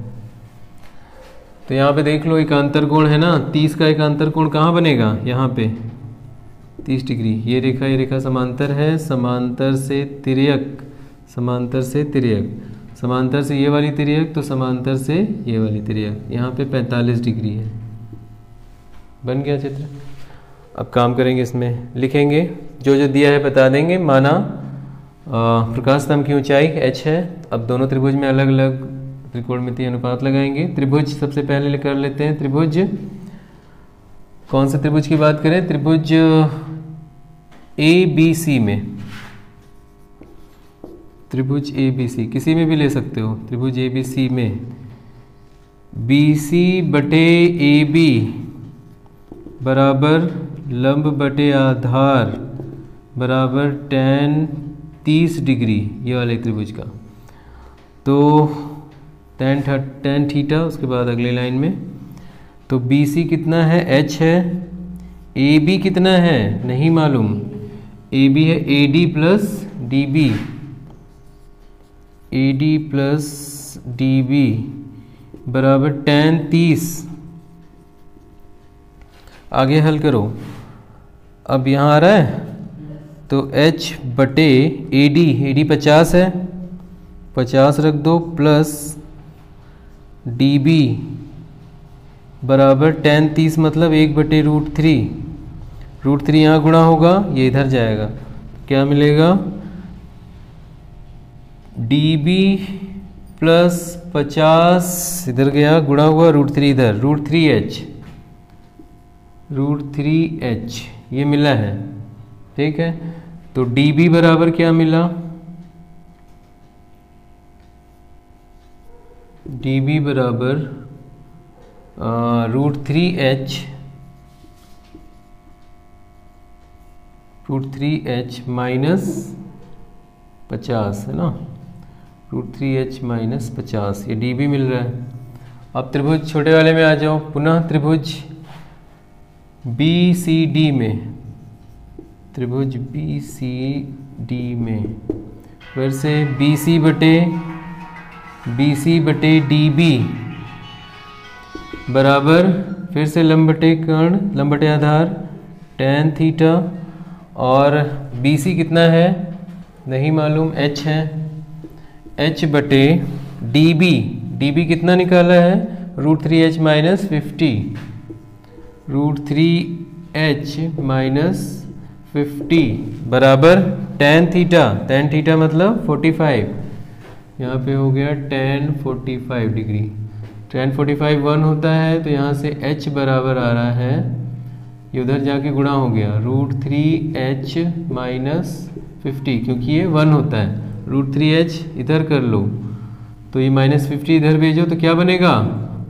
तो यहाँ पे देख लो एकांतर कोण है ना, 30 का एकांतर कोण कहाँ बनेगा, यहाँ पे 30 डिग्री। ये रेखा समांतर है, समांतर से तिर्यक, समांतर से तिर्यक, समांतर से ये वाली तिर्यक, तो समांतर से ये वाली तिर्यक, यहाँ पे 45 डिग्री है। बन गया चित्र। अब काम करेंगे, इसमें लिखेंगे, जो जो दिया है बता देंगे। माना प्रकाश स्तंभ की ऊंचाई h है। अब दोनों त्रिभुज में अलग अलग त्रिकोणमितीय अनुपात लगाएंगे। त्रिभुज सबसे पहले कर लेते हैं। त्रिभुज, कौन से त्रिभुज की बात करें, त्रिभुज ABC में, त्रिभुज ABC किसी में भी ले सकते हो। त्रिभुज ABC में BC बटे AB बराबर लंब बटे आधार बराबर tan 30 डिग्री, ये वाले त्रिभुज का। तो tan थीटा, उसके बाद अगली लाइन में, तो BC कितना है, h है, AB कितना है नहीं मालूम, AB है AD plus DB, AD plus DB बराबर tan 30। आगे हल करो। अब यहाँ आ रहा है, तो h बटे AD 50 है, 50 रख दो, प्लस DB बराबर tan 30, मतलब 1 बटे √3। √3 यहाँ गुणा होगा, ये इधर जाएगा, क्या मिलेगा, DB प्लस 50 इधर गया, गुणा हुआ √3 इधर, √3h ये मिला है, ठीक है। तो DB बराबर क्या मिला, DB बराबर √3h माइनस 50 है ना, √3h माइनस 50, ये DB मिल रहा है। अब त्रिभुज छोटे वाले में आ जाओ। पुनः त्रिभुज BCD में, त्रिभुज BCD में फिर से BC बटे DB बराबर, फिर से लंब बटे कर्ण, लंब बटे आधार tan थीटा, और BC कितना है नहीं मालूम, h है, h बटे DB कितना निकाला है, √3h माइनस 50, √3h माइनस 50 बराबर tan थीटा मतलब 45, यहाँ पे हो गया tan 45 डिग्री। tan 45 1 होता है, तो यहाँ से h बराबर आ रहा है, ये उधर जाके गुणा हो गया, √3h माइनस 50, क्योंकि ये 1 होता है। √3h इधर कर लो, तो ये माइनस 50 इधर भेजो, तो क्या बनेगा,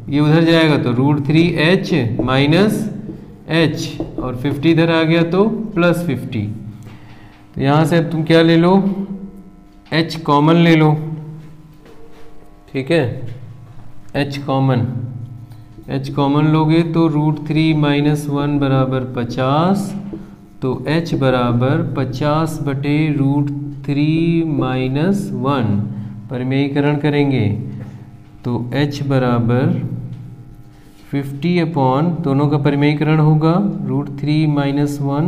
ये उधर जाएगा, तो √3h माइनस h, और 50 इधर आ गया तो प्लस 50। तो यहाँ से अब तुम क्या ले लो, h कॉमन ले लो, ठीक है, h कॉमन लोगे तो √3 माइनस 1 बराबर 50, तो h बराबर 50 बटे √3 माइनस 1, परिमेयीकरण करेंगे तो h बराबर 50 अपॉन दोनों का परिमेयीकरण होगा √3 - 1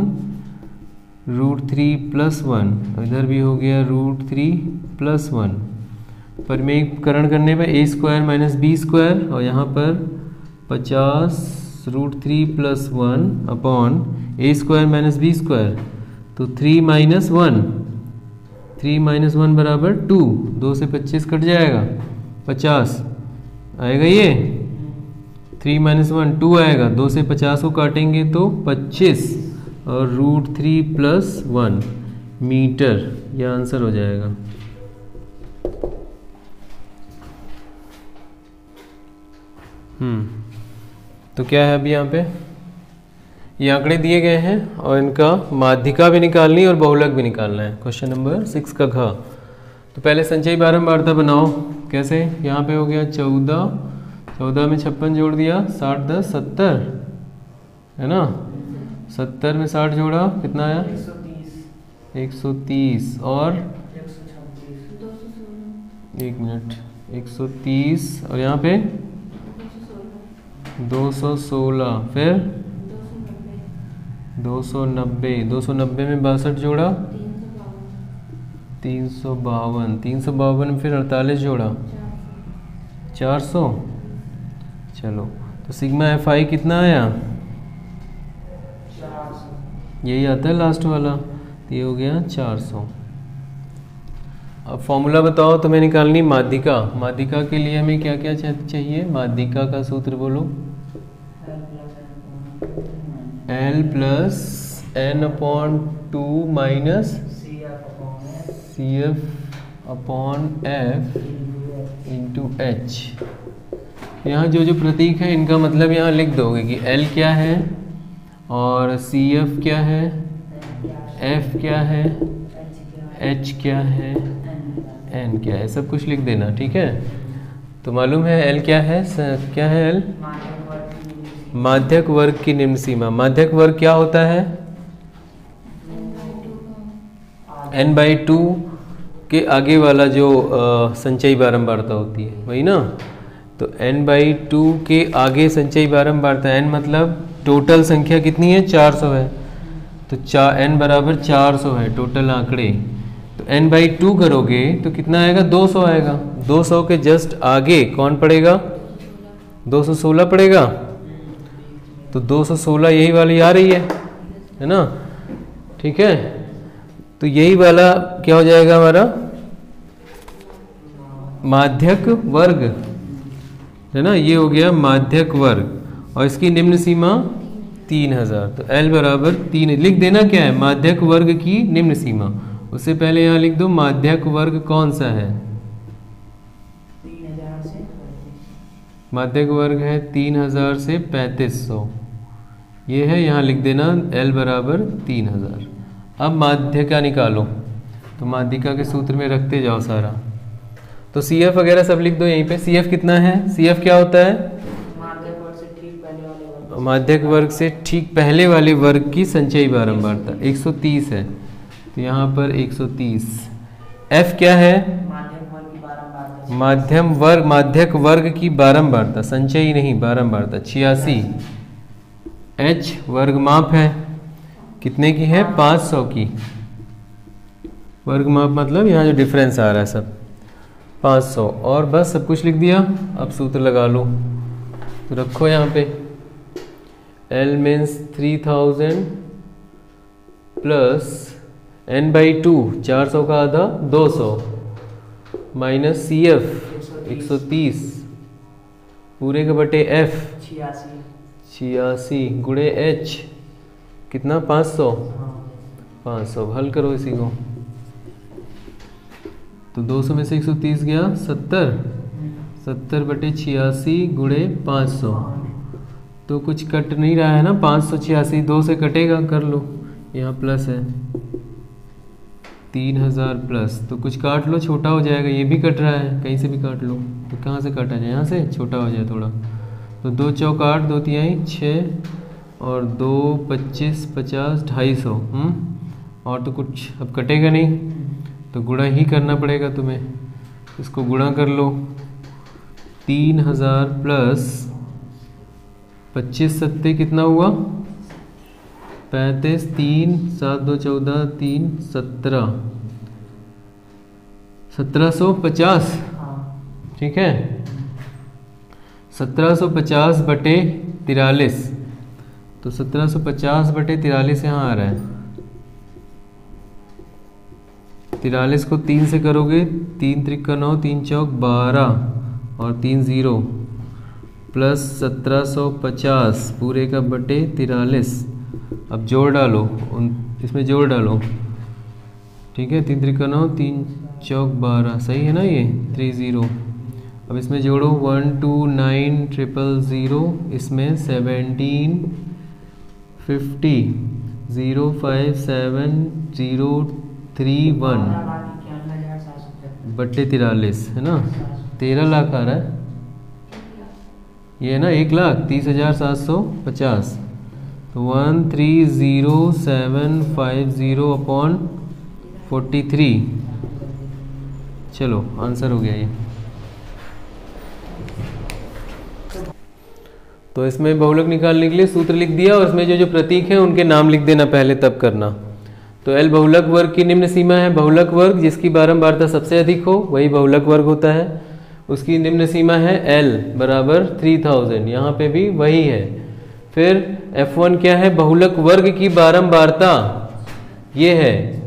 √3 + 1, इधर भी हो गया √3 + 1। परिमेयीकरण करने पर a² - b² और यहाँ पर 50 √3 + 1 अपॉन a² - b², तो 3 - 1, 3 - 1 बराबर 2, 2 से 25 कट जाएगा, 50 आएगा ये, 3 - 1 2 आएगा, 2 से 50 को काटेंगे तो 25 और √3 + 1 मीटर, यह आंसर हो जाएगा। तो क्या है अभी यहाँ पे ये आंकड़े दिए गए हैं और इनका माध्यिका भी निकालनी है और बहुलक भी निकालना है। क्वेश्चन नंबर 6 का घ। तो पहले संचयी बारंबारता बनाओ। कैसे? यहाँ पे हो गया 14, 14 में 56 जोड़ दिया, 60 10 70 है ना, 70 में 60 जोड़ा कितना आया? 130 और 1 मिनट 130 और यहाँ पे 216, फिर 290, 290 में 62 जोड़ा 352, 352 में फिर 48 जोड़ा 400। चलो तो सिग्मा FI कितना आया? यही आता है लास्ट वाला, तो ये हो गया 400। अब फॉर्मूला बताओ तुम्हें निकालनी माध्यिका। माध्यिका के लिए हमें क्या क्या चाहिए? माध्यिका का सूत्र बोलो। L + n/2 - CF/F × H। यहाँ जो जो प्रतीक है इनका मतलब यहाँ लिख दोगे कि L क्या है और CF क्या है, F क्या है, H क्या है, N क्या है, सब कुछ लिख देना, ठीक है। तो मालूम है L क्या है? क्या है L? माध्यक वर्ग की निम्न सीमा। माध्यक वर्ग क्या होता है? n/2 के आगे वाला जो संचयी बारंबारता होती है वही ना। तो n/2 के आगे संचयी बारंबारता, n मतलब टोटल संख्या कितनी है? 400 है, तो n बराबर 400 है टोटल आंकड़े। तो n/2 करोगे तो कितना आएगा? 200 आएगा। 200 के जस्ट आगे कौन पड़ेगा? 216 पड़ेगा। तो 216 यही वाली आ रही है ना, ठीक है। तो यही वाला क्या हो जाएगा हमारा? माध्यक वर्ग है ना, ये हो गया माध्यक वर्ग और इसकी निम्न सीमा 3000। तो L बराबर 3 लिख देना। क्या है? माध्यक वर्ग की निम्न सीमा। उससे पहले यहाँ लिख दो माध्यक वर्ग कौन सा है? 3000 से माध्यक वर्ग है 3000 से 3500, ये है, यहाँ लिख देना L बराबर 3000। अब माध्यिका निकालो, तो माध्यिका के सूत्र में रखते जाओ सारा। तो CF वगैरह सब लिख दो यहीं पे। CF कितना है? CF क्या होता है? माध्यक वर्ग से ठीक पहले वाले वर्ग। माध्यक वर्ग से ठीक पहले वाले वर्ग की संचयी बारंबारता 130 है, तो यहाँ पर 130। F क्या है? माध्यक वर्ग की बारंबारता। माध्यक वर्ग की बारंबारता, संचयी नहीं बारंबारता 86। H वर्ग माप है, कितने की है? 500 की। वर्ग माप मतलब यहाँ जो डिफरेंस आ रहा है सब 500, और बस सब कुछ लिख दिया। अब सूत्र लगा लो, तो रखो यहाँ पे L मीन्स 3000 प्लस n/2 400 का आधा 200 माइनस CF 130 पूरे के बटे F 86 गुणे H कितना? 500। 500 हल करो इसी को, तो 200 में से 130 गया 70, 70 बटे 86 गुणे 500। तो कुछ कट नहीं रहा है ना, 586 2 से कटेगा, कर लो, यहाँ प्लस है 3000 प्लस, तो कुछ काट लो, छोटा हो जाएगा। ये भी कट रहा है, कहीं से भी काट लो, तो कहाँ से काटा जाए? यहाँ से छोटा हो जाए थोड़ा। तो 2 चौक 8, 2 तिहाई 6 और 2 25 50 250। और तो कुछ अब कटेगा नहीं, तो गुणा ही करना पड़ेगा तुम्हें। इसको गुणा कर लो, 3000 प्लस 25 सत्ते कितना हुआ 35, 3 7 2 14, 3 17, 1750। ठीक है, 1750 बटे 43, तो 1750 बटे 43 यहाँ आ रहा है। 43 को 3 से करोगे, 3 त्रिका 9, 3 चौक 12 और 3 0 प्लस 1750 पूरे का बटे 43। अब जोड़ डालो, इसमें जोड़ डालो। ठीक है, 3 त्रिका 9, 3 चौक 12, सही है ना ये 30। अब इसमें जोड़ो 1 2 9 000, इसमें 17 50 0 5 7 0 3 1 बटे 43 है ना, 13 लाख आ रहा है ये है ना, 1,30,750। तो 130,750 अपॉन 43। चलो आंसर हो गया ये। तो इसमें बहुलक निकालने के लिए सूत्र लिख दिया, और इसमें जो प्रतीक हैं उनके नाम लिख देना पहले, तब करना। तो L बहुलक वर्ग की निम्न सीमा है। बहुलक वर्ग जिसकी बारंबारता सबसे अधिक हो वही बहुलक वर्ग होता है। उसकी निम्न सीमा है L बराबर 3000, यहाँ पे भी वही है। फिर F1 क्या है, बहुलक वर्ग की बारंबारता ये है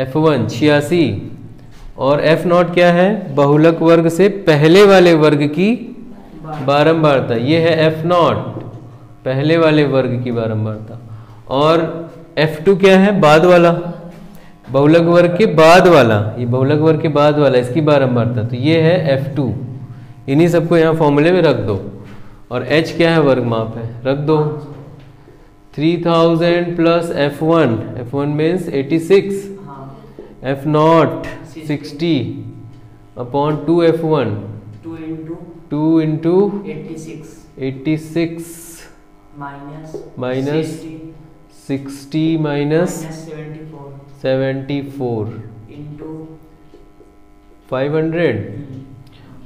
F1 86, और F0 क्या है, बहुलक वर्ग से पहले वाले वर्ग की बारंबारता, ये है F0 पहले वाले वर्ग की बारंबारता। और F2 क्या है, बाद वाला, बहुलक वर्ग के बाद वाला, ये बहुलक वर्ग के बाद वाला इसकी बारंबारता, तो ये है F2। इन्हीं सबको यहाँ फॉर्मूले में रख दो। और H क्या है, वर्ग माप है, रख दो। 3000 plus F1, F1 means 86, F0 60 upon 2F1, 2 into 86 minus 60 minus 74 into 500।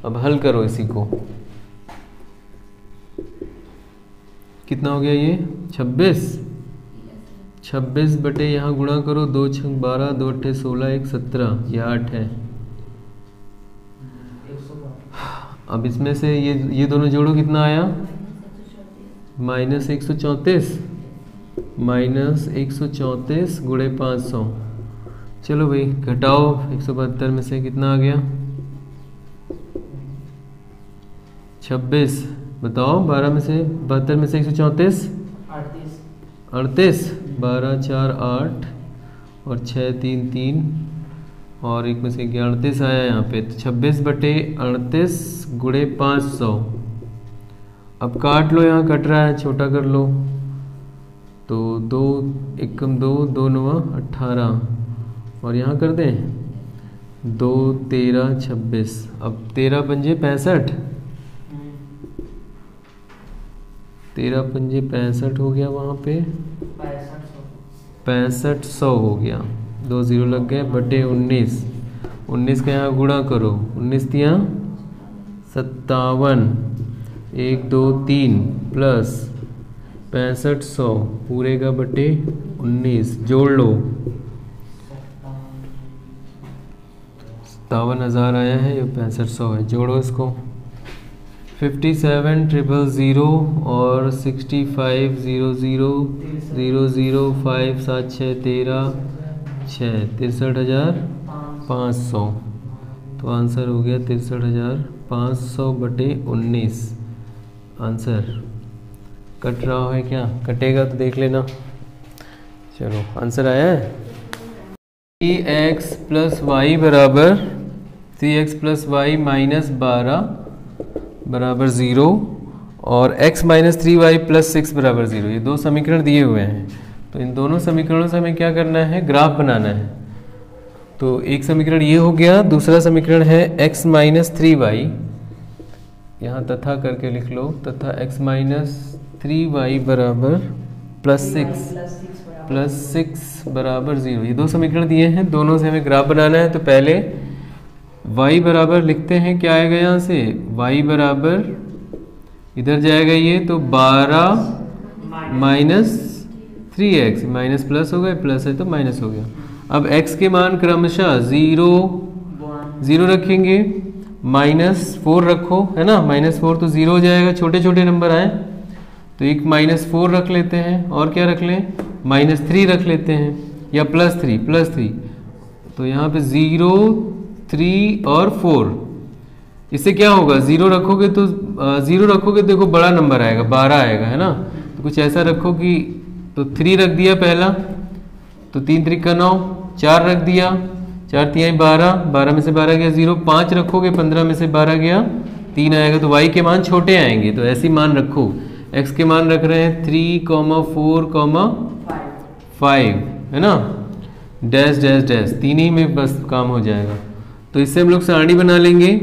अब हल करो इसी को, कितना हो गया ये 26 बटे यहाँ गुणा करो, 2 6 12, 2 8 16, 1 17, यह 8 है। अब इसमें से ये दोनों जोड़ो, कितना आया माइनस 134, माइनस 134 गुणे 500। चलो भाई घटाओ, 172 में से कितना आ गया 26, बताओ 12 में से 72 में से 134 38, 12 4 8 और 6 3 3 और एक में से 38 आया यहाँ पे। तो 26 बटे 38 गुणे 500। अब काट लो, यहाँ कट रहा है, छोटा कर लो। तो 2 एकम 2, 2 9 18 और यहाँ कर दें 2 13 26। अब 13 पंजे 65, 13 पंजे 65 हो गया, वहाँ पे 6500 हो गया, 2 0 लग गए, बटे 19। 19 का यहाँ गुणा करो, 19 तिया 57, 1 2 3 प्लस 6500 पूरे का बटे 19, जोड़ लो 57,000 आया है, ये 6500 है, जोड़ो इसको। 57,000 और 65,000 00 5 7 6 13 6 63,500। तो आंसर हो गया 63,500 बटे 19। आंसर कट रहा है क्या, कटेगा तो देख लेना। चलो आंसर आया है 3x प्लस वाई बराबर 3x प्लस वाई माइनस 12 बराबर 0 और x माइनस 3y प्लस 6 बराबर 0। ये दो समीकरण दिए हुए हैं, तो इन दोनों समीकरणों से हमें क्या करना है, ग्राफ बनाना है। तो एक समीकरण ये हो गया, दूसरा समीकरण है x माइनस 3y, यहाँ तथा करके लिख लो, तथा x माइनस 3y बराबर प्लस 6 बराबर 0। ये दो समीकरण दिए हैं, दोनों से हमें ग्राफ बनाना है। तो पहले y बराबर लिखते हैं, क्या आएगा यहाँ से, y बराबर इधर जाएगा ये, तो 12 माइनस 3x, माइनस प्लस हो गया, प्लस है तो माइनस हो गया। अब x के मान क्रमशः 0 रखेंगे, -4 रखो, है ना, -4 तो 0 हो जाएगा, छोटे छोटे नंबर आए तो एक -4 रख लेते हैं, और क्या रख लें, -3 रख लेते हैं, या +3, तो यहाँ पे 0, 3 और 4। इससे क्या होगा, 0 रखोगे तो 0 रखोगे देखो बड़ा नंबर आएगा, 12 आएगा, है ना। तो कुछ ऐसा रखो कि, तो 3 रख दिया पहला, तो 3 3 का 9, 4 रख दिया, 4 3 12, 12 में से 12 गया 0, 5 रखोगे 15 में से 12 गया 3 आएगा, तो y के मान छोटे आएंगे, तो ऐसे मान रखो। x के मान रख रहे हैं 3, 4, 5, है ना, डैश डैश डैश, 3 ही में बस काम हो जाएगा। तो इससे हम लोग सारणी बना लेंगे,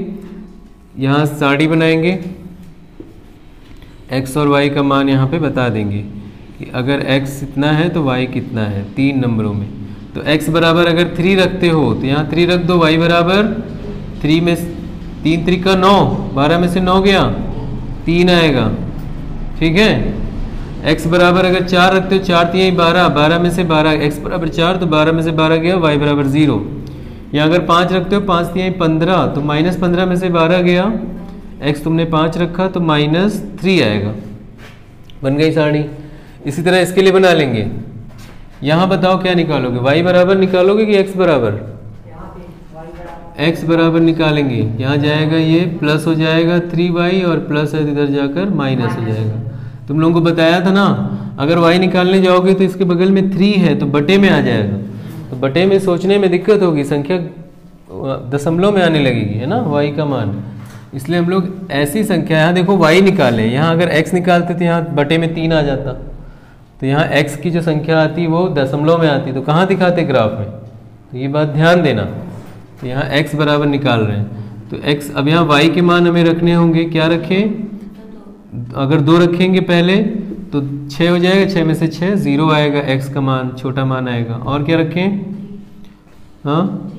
यहाँ सारणी बनाएंगे, x और y का मान यहाँ पे बता देंगे कि अगर x इतना है तो y कितना है 3 नंबरों में। तो x बराबर अगर 3 रखते हो तो यहाँ 3 रख दो, y बराबर 3 में 3 3 का 9, 12 में से 9 गया 3 आएगा, ठीक है। x बराबर अगर 4 रखते हो, 4 3 12, 12 में से 12, x बराबर 4 तो 12 में से 12 गया, y बराबर 0। यहाँ अगर 5 रखते हो, 5 3 15 तो -15 में से 12 गया, x तुमने 5 रखा तो -3 आएगा, बन गई सारणी। इसी तरह इसके लिए बना लेंगे, यहाँ बताओ क्या निकालोगे, y बराबर निकालोगे कि x बराबर, x बराबर निकालेंगे, यहाँ जाएगा ये प्लस हो जाएगा 3y और प्लस है इधर जाकर माइनस हो जाएगा। तुम लोगों को बताया था ना, अगर y निकालने जाओगे तो इसके बगल में 3 है तो बटे में आ जाएगा, तो बटे में सोचने में दिक्कत होगी, संख्या दशमलव में आने लगेगी, है ना y का मान। इसलिए हम लोग ऐसी संख्या, यहाँ देखो y निकालें, यहाँ अगर x निकालते तो यहाँ बटे में 3 आ जाता, तो यहाँ x की जो संख्या आती वो दशमलव में आती, तो कहाँ दिखाते ग्राफ में, तो ये बात ध्यान देना। तो यहाँ x बराबर निकाल रहे हैं, तो x, अब यहाँ y के मान हमें रखने होंगे, क्या रखें, अगर 2 रखेंगे पहले तो 6 हो जाएगा, 6 में से 6 0 आएगा, x का मान छोटा मान आएगा। और क्या रखें, हाँ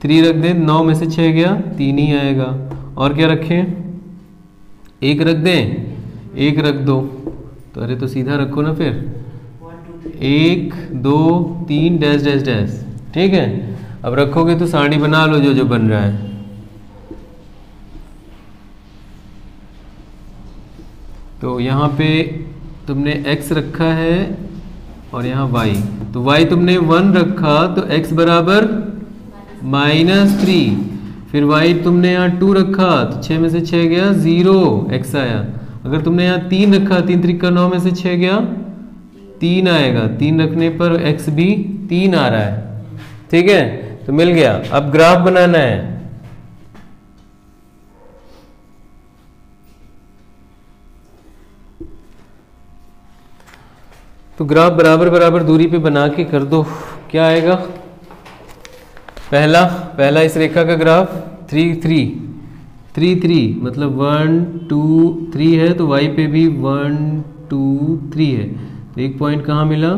3 रख दें, 9 में से 6 गया 3 ही आएगा। और क्या रखें, 1 रख दें, 1 रख दो, तो अरे तो सीधा रखो ना फिर, 1 2 3 डैश डैश डैश, ठीक है। अब रखोगे तो सारणी बना लो जो जो बन रहा है। तो यहाँ पे तुमने x रखा है और यहाँ y, तो y तुमने 1 रखा तो x बराबर -3, फिर y तुमने यहाँ 2 रखा तो 6 में से 6 गया 0, x आया। अगर तुमने यहाँ 3 रखा, 3 3 का 9 में से 6 गया 3 आएगा, 3 रखने पर x भी 3 आ रहा है, ठीक है, तो मिल गया। अब ग्राफ बनाना है, तो ग्राफ बराबर बराबर दूरी पे बना के कर दो, क्या आएगा, पहला इस रेखा का ग्राफ 3 3 3 3, मतलब 1 2 3 है, तो y पे भी 1 2 3 है, तो एक पॉइंट कहाँ मिला,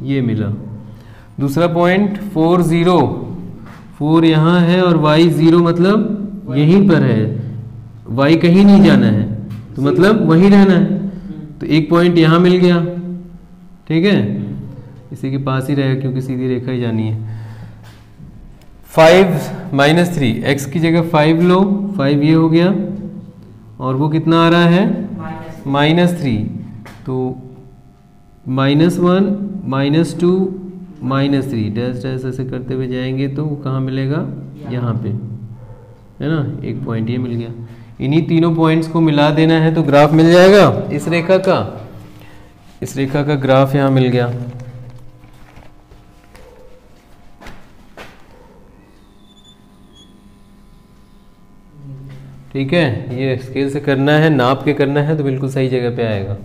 ये मिला। दूसरा पॉइंट 4 0, 4 यहाँ है और y 0 मतलब यहीं पर है, y कहीं नहीं जाना है, तो मतलब वहीं रहना है, तो एक पॉइंट यहाँ मिल गया, ठीक है, इसी के पास ही रहेगा क्योंकि सीधी रेखा ही जानी है। 5 -3, x की जगह 5 लो, 5 ये हो गया, और वो कितना आ रहा है -3, तो -1 -2 -3 डैश डैश ऐसे करते हुए जाएंगे तो वो कहाँ मिलेगा, यहाँ पे, है ना, एक पॉइंट ये मिल गया। इन्हीं तीनों पॉइंट्स को मिला देना है तो ग्राफ मिल जाएगा इस रेखा का ग्राफ यहाँ मिल गया। ठीक है, ये स्केल से करना है, नाप के करना है तो बिल्कुल सही जगह पे आएगा।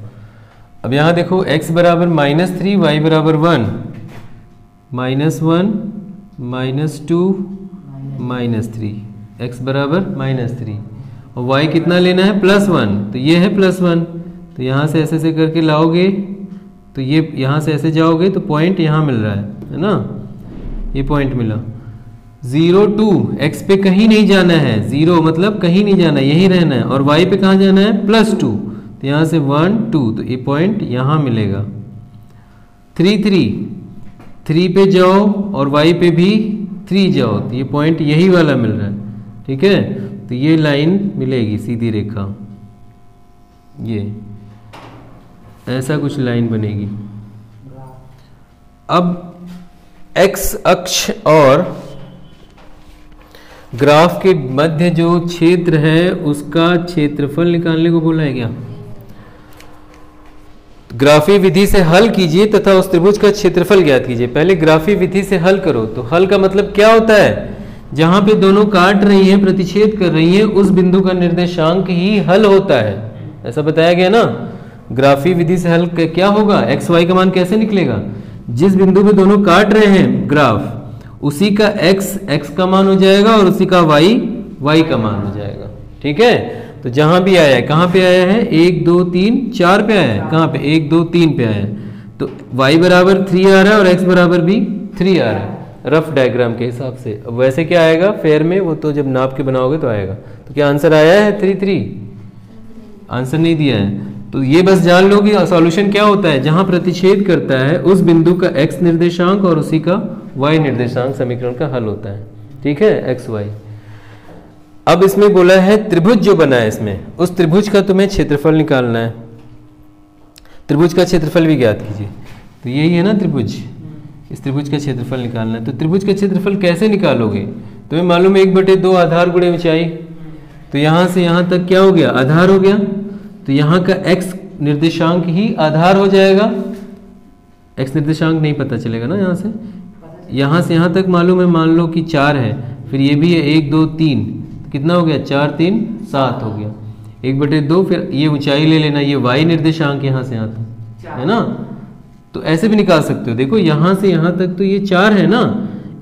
अब यहाँ देखो x बराबर -3, y बराबर 1, -1 -2 -3, x बराबर -3, और y कितना लेना है +1, तो ये है +1, तो यहाँ से ऐसे ऐसे करके लाओगे तो ये यहाँ से ऐसे जाओगे तो पॉइंट यहाँ मिल रहा है ना, ये पॉइंट मिला। 0 2, x पे कहीं नहीं जाना है, 0 मतलब कहीं नहीं जाना, यहीं रहना है, और y पे कहाँ जाना है, +2, तो यहाँ से 1 2, तो ये पॉइंट यहाँ मिलेगा। 3 3, 3 पे जाओ और y पे भी 3 जाओ, तो ये पॉइंट यही वाला मिल रहा है, ठीक है। तो ये लाइन मिलेगी, सीधी रेखा, ये ऐसा कुछ लाइन बनेगी। अब x अक्ष और ग्राफ के मध्य जो क्षेत्र है उसका क्षेत्रफल निकालने को बोला है क्या। ग्राफी विधि से हल कीजिए तथा उस त्रिभुज का क्षेत्रफल ज्ञात कीजिए। पहले ग्राफी विधि से हल करो, तो हल का मतलब क्या होता है, जहां पे दोनों काट रही हैं, प्रतिच्छेद कर रही हैं, उस बिंदु का निर्देशांक ही हल होता है, ऐसा बताया गया ना। ग्राफी विधि से हल क्या होगा, एक्स वाई का मान कैसे निकलेगा, जिस बिंदु पे दोनों काट रहे हैं ग्राफ, उसी का x का मान हो जाएगा और उसी का y का मान हो जाएगा, ठीक है। तो जहां भी आया है, कहां पे आया है, 1 2 3 4 पे आया है, कहां पे 1 2 3 पे आया है, तो y बराबर 3 आ रहा है और x बराबर भी 3 आ रहा है रफ डायग्राम के हिसाब से। अब वैसे क्या आएगा फेयर में, वो तो जब नाप के बनाओगे तो आएगा। तो क्या आंसर आया है 3 3, आंसर नहीं दिया है। तो ये बस जान लो कि सॉल्यूशन क्या होता है, जहां प्रतिच्छेद करता है उस बिंदु का x निर्देशांक और उसी का y निर्देशांक समीकरण का हल होता है, ठीक है, x y। अब इसमें बोला है त्रिभुज जो बना है इसमें, उस त्रिभुज का तुम्हें क्षेत्रफल निकालना है। त्रिभुज का क्षेत्रफल भी ज्ञात कीजिए। तो यही है ना त्रिभुज, इस त्रिभुज का क्षेत्रफल निकालना है। तो त्रिभुज का क्षेत्रफल कैसे निकालोगे, तुम्हें मालूम है 1/2 आधार गुणे ऊंचाई, तो यहां से यहां तक क्या हो गया, आधार हो गया, तो यहाँ का x निर्देशांक ही आधार हो जाएगा। x निर्देशांक नहीं पता चलेगा ना, यहाँ से यहाँ तक मालूम है, मान लो कि 4 है, फिर ये भी है 1 2 3, कितना हो गया, 4 3 7 हो गया, 1/2, फिर ये ऊंचाई ले लेना, ये y निर्देशांक यहाँ से यहाँ तक है ना। तो ऐसे भी निकाल सकते हो, देखो यहाँ से यहाँ तक तो ये 4 है ना,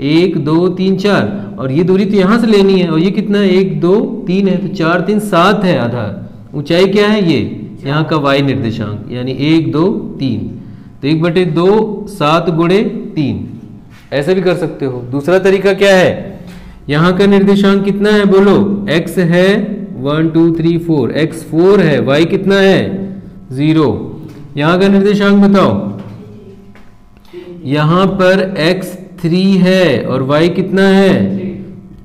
1 2 3 4, और ये दूरी तो यहाँ से लेनी है, और ये कितना है, 1 2 3 है, तो 4 3 7 है आधार। ऊंचाई क्या है, ये यहाँ का y निर्देशांक, यानी 1 2 3, तो 1/2 7 गुणे 3, ऐसे भी कर सकते हो। दूसरा तरीका क्या है, यहाँ का निर्देशांक कितना है बोलो, x है 1 2 3 4, x 4 है, y कितना है 0, यहाँ का निर्देशांक बताओ, यहाँ पर x 3 है और y कितना है,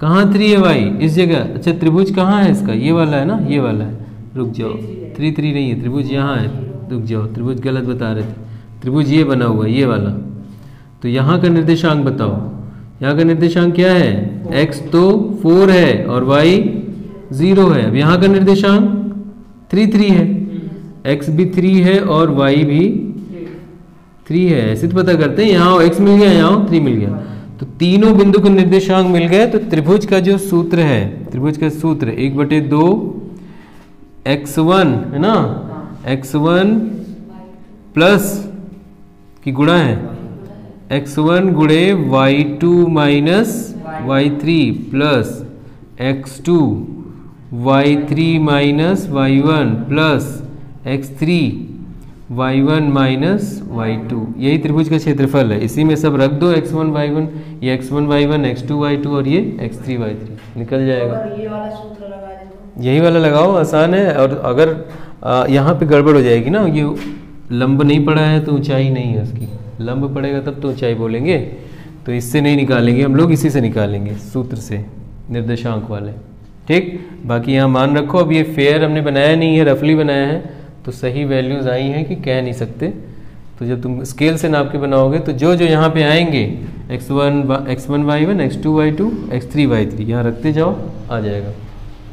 कहाँ 3 है y, इस जगह। अच्छा त्रिभुज कहाँ है इसका, ये वाला है ना, ये वाला है, रुक जाओ, 3 3 नहीं है, त्रिभुज यहाँ है, रुक जाओ, त्रिभुज गलत बता रहे थे, त्रिभुज ये बना हुआ है, ये वाला। तो यहाँ का निर्देशांक बताओ, यहाँ का निर्देशांक क्या है, x तो 4 है और y 0 है। अब यहाँ का निर्देशांक 3 3 है, x भी 3 है और y भी 3 है, ऐसे तो पता करते हैं। यहाँ x मिल गया, यहाँ 3 मिल गया, तो तीनों बिंदु के निर्देशांक मिल गए। तो त्रिभुज का जो सूत्र है, त्रिभुज का सूत्र 1/2 x1 है ना, x1 प्लस की गुणा है x1 गुणे y2 minus y3 plus x2 y3 minus y1 plus x3 y1 minus y2, यही त्रिभुज का क्षेत्रफल है। इसी में सब रख दो, x1 y1, ये x1 y1, x2 y2 और ये x3 y3, निकल जाएगा। ये वाला सूत्र लगा दे, यही वाला लगाओ, आसान है। और अगर यहाँ पे गड़बड़ हो जाएगी ना, ये लंब नहीं पड़ा है तो ऊंचाई नहीं है उसकी, लंब पड़ेगा तब तो ऊंचाई बोलेंगे, तो इससे नहीं निकालेंगे हम लोग, इसी से निकालेंगे, सूत्र से, निर्देशांक वाले, ठीक। बाकी यहाँ मान रखो, अब ये फेयर हमने बनाया नहीं है, रफली बनाया है, तो सही वैल्यूज आई हैं कि कह नहीं सकते। तो जब तुम स्केल से नाप के बनाओगे तो जो जो यहाँ पे आएंगे x1 y1, x2 y2, x3 y3 यहाँ रखते जाओ, आ जाएगा,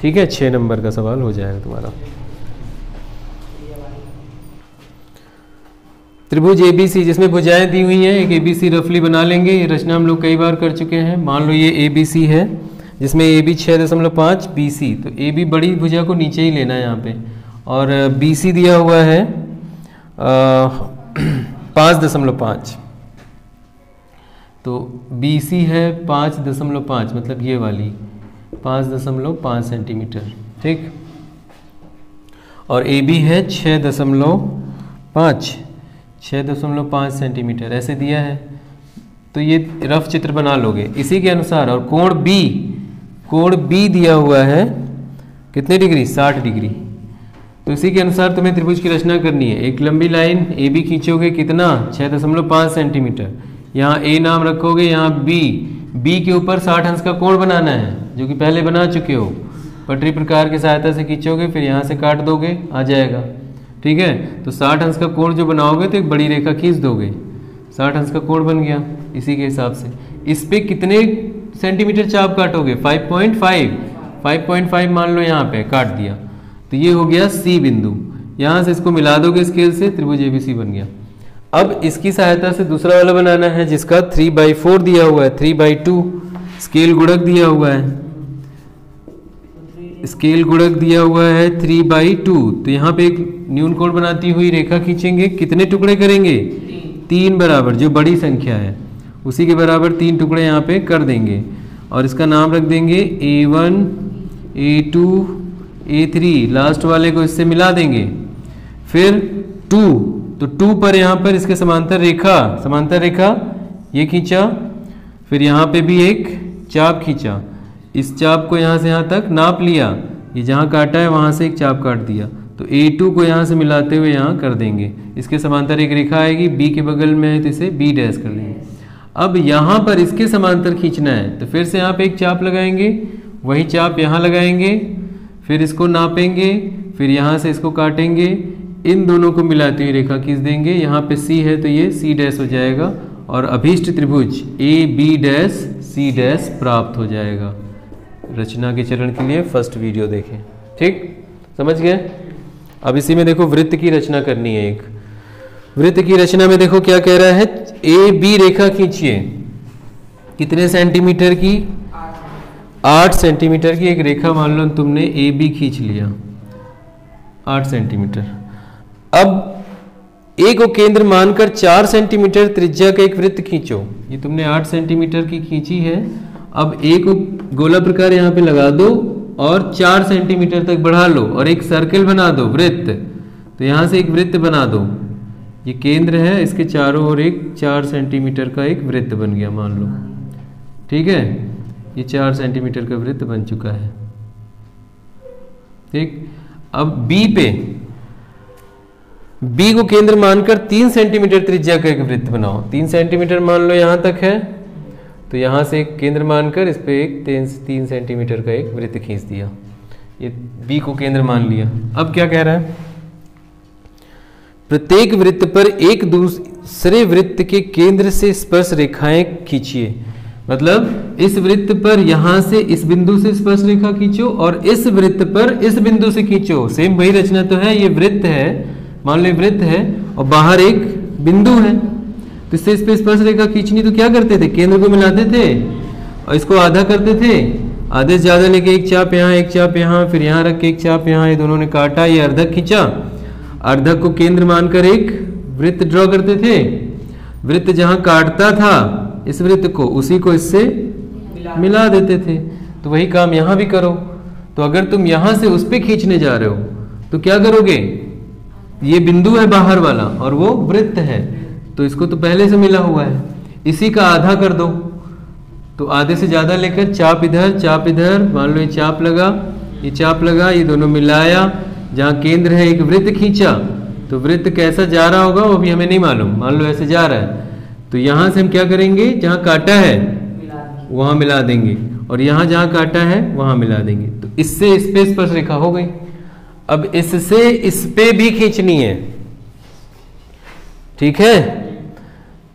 ठीक है। 6 नंबर का सवाल हो जाएगा तुम्हारा। त्रिभुज ABC जिसमें भुजाएं दी हुई हैं, एक ABC रफली बना लेंगे। ये रचना हम लोग कई बार कर चुके हैं। मान लो ये ABC है, जिसमें AB 6.5, BC, तो AB बड़ी भुजा को नीचे ही लेना है यहाँ पे, और BC दिया हुआ है 5.5, तो BC है 5.5, मतलब ये वाली 5.5 सेंटीमीटर, ठीक। और AB है 6.5 सेंटीमीटर, ऐसे दिया है। तो ये रफ चित्र बना लोगे इसी के अनुसार। और कोण बी दिया हुआ है कितने डिग्री, 60 डिग्री। तो इसी के अनुसार तुम्हें त्रिभुज की रचना करनी है। एक लंबी लाइन ए बी खींचोगे कितना, 6.5 सेंटीमीटर। यहाँ ए नाम रखोगे, यहाँ बी के ऊपर 60 अंश का कोण बनाना है, जो कि पहले बना चुके हो। पटरी प्रकार की सहायता से खींचोगे, फिर यहाँ से काट दोगे, आ जाएगा। ठीक है, तो 60 अंश का कोण जो बनाओगे तो एक बड़ी रेखा खींच दोगे, 60 अंश का कोण बन गया। इसी के हिसाब से इस पे कितने सेंटीमीटर चाप काटोगे, 5.5 मान लो, यहाँ पे काट दिया। तो ये हो गया सी बिंदु। यहाँ से इसको मिला दोगे स्केल से, त्रिभुज एबीसी बन गया। अब इसकी सहायता से दूसरा वाला बनाना है जिसका 3/4 दिया हुआ है, 3/2 स्केल गुणक दिया हुआ है, स्केल गुणक दिया हुआ है 3/2। तो यहाँ पे एक न्यून कोण बनाती हुई रेखा खींचेंगे, कितने टुकड़े करेंगे, 3 बराबर, जो बड़ी संख्या है उसी के बराबर 3 टुकड़े यहाँ पे कर देंगे। और इसका नाम रख देंगे A1 A2 A3, लास्ट वाले को इससे मिला देंगे। फिर 2, तो 2 पर यहाँ पर इसके समांतर रेखा ये खींचा, फिर यहाँ पे भी एक चाप खींचा, इस चाप को यहाँ से यहाँ तक नाप लिया, ये जहाँ काटा है वहाँ से एक चाप काट दिया। तो A2 को यहाँ से मिलाते हुए यहाँ कर देंगे, इसके समांतर एक रेखा आएगी, B के बगल में है तो इसे B डैश कर देंगे। अब यहाँ पर इसके समांतर खींचना है तो फिर से यहाँ पे एक चाप लगाएंगे, वही चाप यहाँ लगाएंगे, फिर इसको नापेंगे, फिर यहाँ से इसको काटेंगे, इन दोनों को मिलाते हुए रेखा खींच देंगे। यहाँ पे C है तो ये C डैश हो जाएगा और अभीष्ट त्रिभुज AB डैश C डैश प्राप्त हो जाएगा। रचना के चरण के लिए फर्स्ट वीडियो देखें, ठीक, समझ गए। अब इसी में देखो वृत्त की रचना करनी है। एक वृत्त की रचना में देखो क्या कह रहा है, AB रेखा खींचिए, कितने सेंटीमीटर की, 8 सेंटीमीटर की एक रेखा मान लो तुमने AB खींच लिया, 8 सेंटीमीटर। अब A को केंद्र मानकर 4 सेंटीमीटर त्रिज्या का एक वृत्त खींचो। ये तुमने 8 सेंटीमीटर की खींची है। अब A को गोला प्रकार यहाँ पे लगा दो और 4 सेंटीमीटर तक बढ़ा लो और एक सर्कल बना दो, वृत्त। तो यहाँ से एक वृत्त बना दो, ये केंद्र है, इसके चारों ओर एक 4 सेंटीमीटर का एक वृत्त बन गया मान लो। ठीक है, ये 4 सेंटीमीटर का वृत्त बन चुका है। ठीक, अब B को केंद्र मानकर 3 सेंटीमीटर त्रिज्या का एक वृत्त बनाओ। 3 सेंटीमीटर मान लो यहाँ तक है, तो यहाँ से एक केंद्र मानकर इस पे एक 3 सेंटीमीटर का एक वृत्त खींच दिया। ये B को केंद्र मान लिया। अब क्या कह रहा है, प्रत्येक वृत्त पर एक दूसरे वृत्त के केंद्र से स्पर्श रेखाएं खींचिए। मतलब इस वृत्त पर यहां से इस बिंदु से स्पर्श रेखा खींचो और इस वृत्त पर इस बिंदु से खींचो। सेम वही रचना तो है, ये वृत्त है, मान लो वृत्त है और बाहर एक बिंदु है, तो इससे इस पे स्पर्श रेखा खींचनी तो क्या करते थे, केंद्र को मिलाते थे और इसको आधा करते थे, आधे से ज्यादा लेके एक चाप यहाँ, एक चाप यहाँ, फिर यहाँ रख के एक चाप यहाँ, ये दोनों ने काटा, ये अर्धक खींचा, अर्धक को केंद्र मानकर एक वृत्त ड्रॉ करते थे। वृत्त जहां काटता था इस वृत्त को, उसी को इससे मिला देते थे। तो वही काम यहां भी करो। तो अगर तुम यहां से उस पे खींचने जा रहे हो तो क्या करोगे, ये बिंदु है बाहर वाला और वो वृत्त है, तो इसको तो पहले से मिला हुआ है, इसी का आधा कर दो। तो आधे से ज्यादा लेकर चाप इधर, मान लो ये चाप लगा, ये चाप लगा, ये दोनों मिलाया, जहाँ केंद्र है एक वृत्त खींचा, तो वृत्त कैसा जा रहा होगा वो भी हमें नहीं मालूम, मान लो ऐसे जा रहा है, तो यहाँ से हम क्या करेंगे, जहाँ काटा है वहाँ मिला देंगे और यहाँ जहाँ काटा है वहाँ मिला देंगे। तो इससे इस पे स्पर्श रेखा हो गई। अब इससे इस पे भी खींचनी है, ठीक है।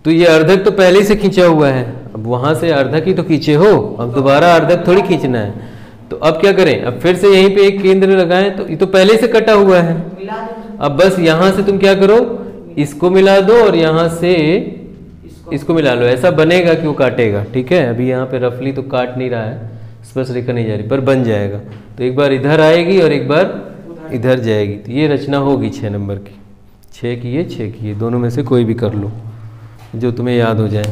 तो ये अर्धक तो पहले से खींचा हुआ है, अब वहां से अर्धक ही तो खींचे हो, अब दोबारा अर्धक थोड़ी खींचना है। तो अब क्या करें, अब फिर से यहीं पे एक केंद्र लगाएं, तो ये तो पहले से कटा हुआ है। अब बस यहां से तुम क्या करो, इसको मिला दो और यहां से इसको मिला लो, ऐसा बनेगा कि वो काटेगा। ठीक है, अभी यहाँ पे रफली तो काट नहीं रहा है, स्पर्श रेखा नहीं जा रही, पर बन जाएगा। तो एक बार इधर आएगी और एक बार इधर जाएगी, तो ये रचना होगी 6 नंबर की। 6 की ये, 6 की ये, दोनों में से कोई भी कर लो जो तुम्हें याद हो जाए।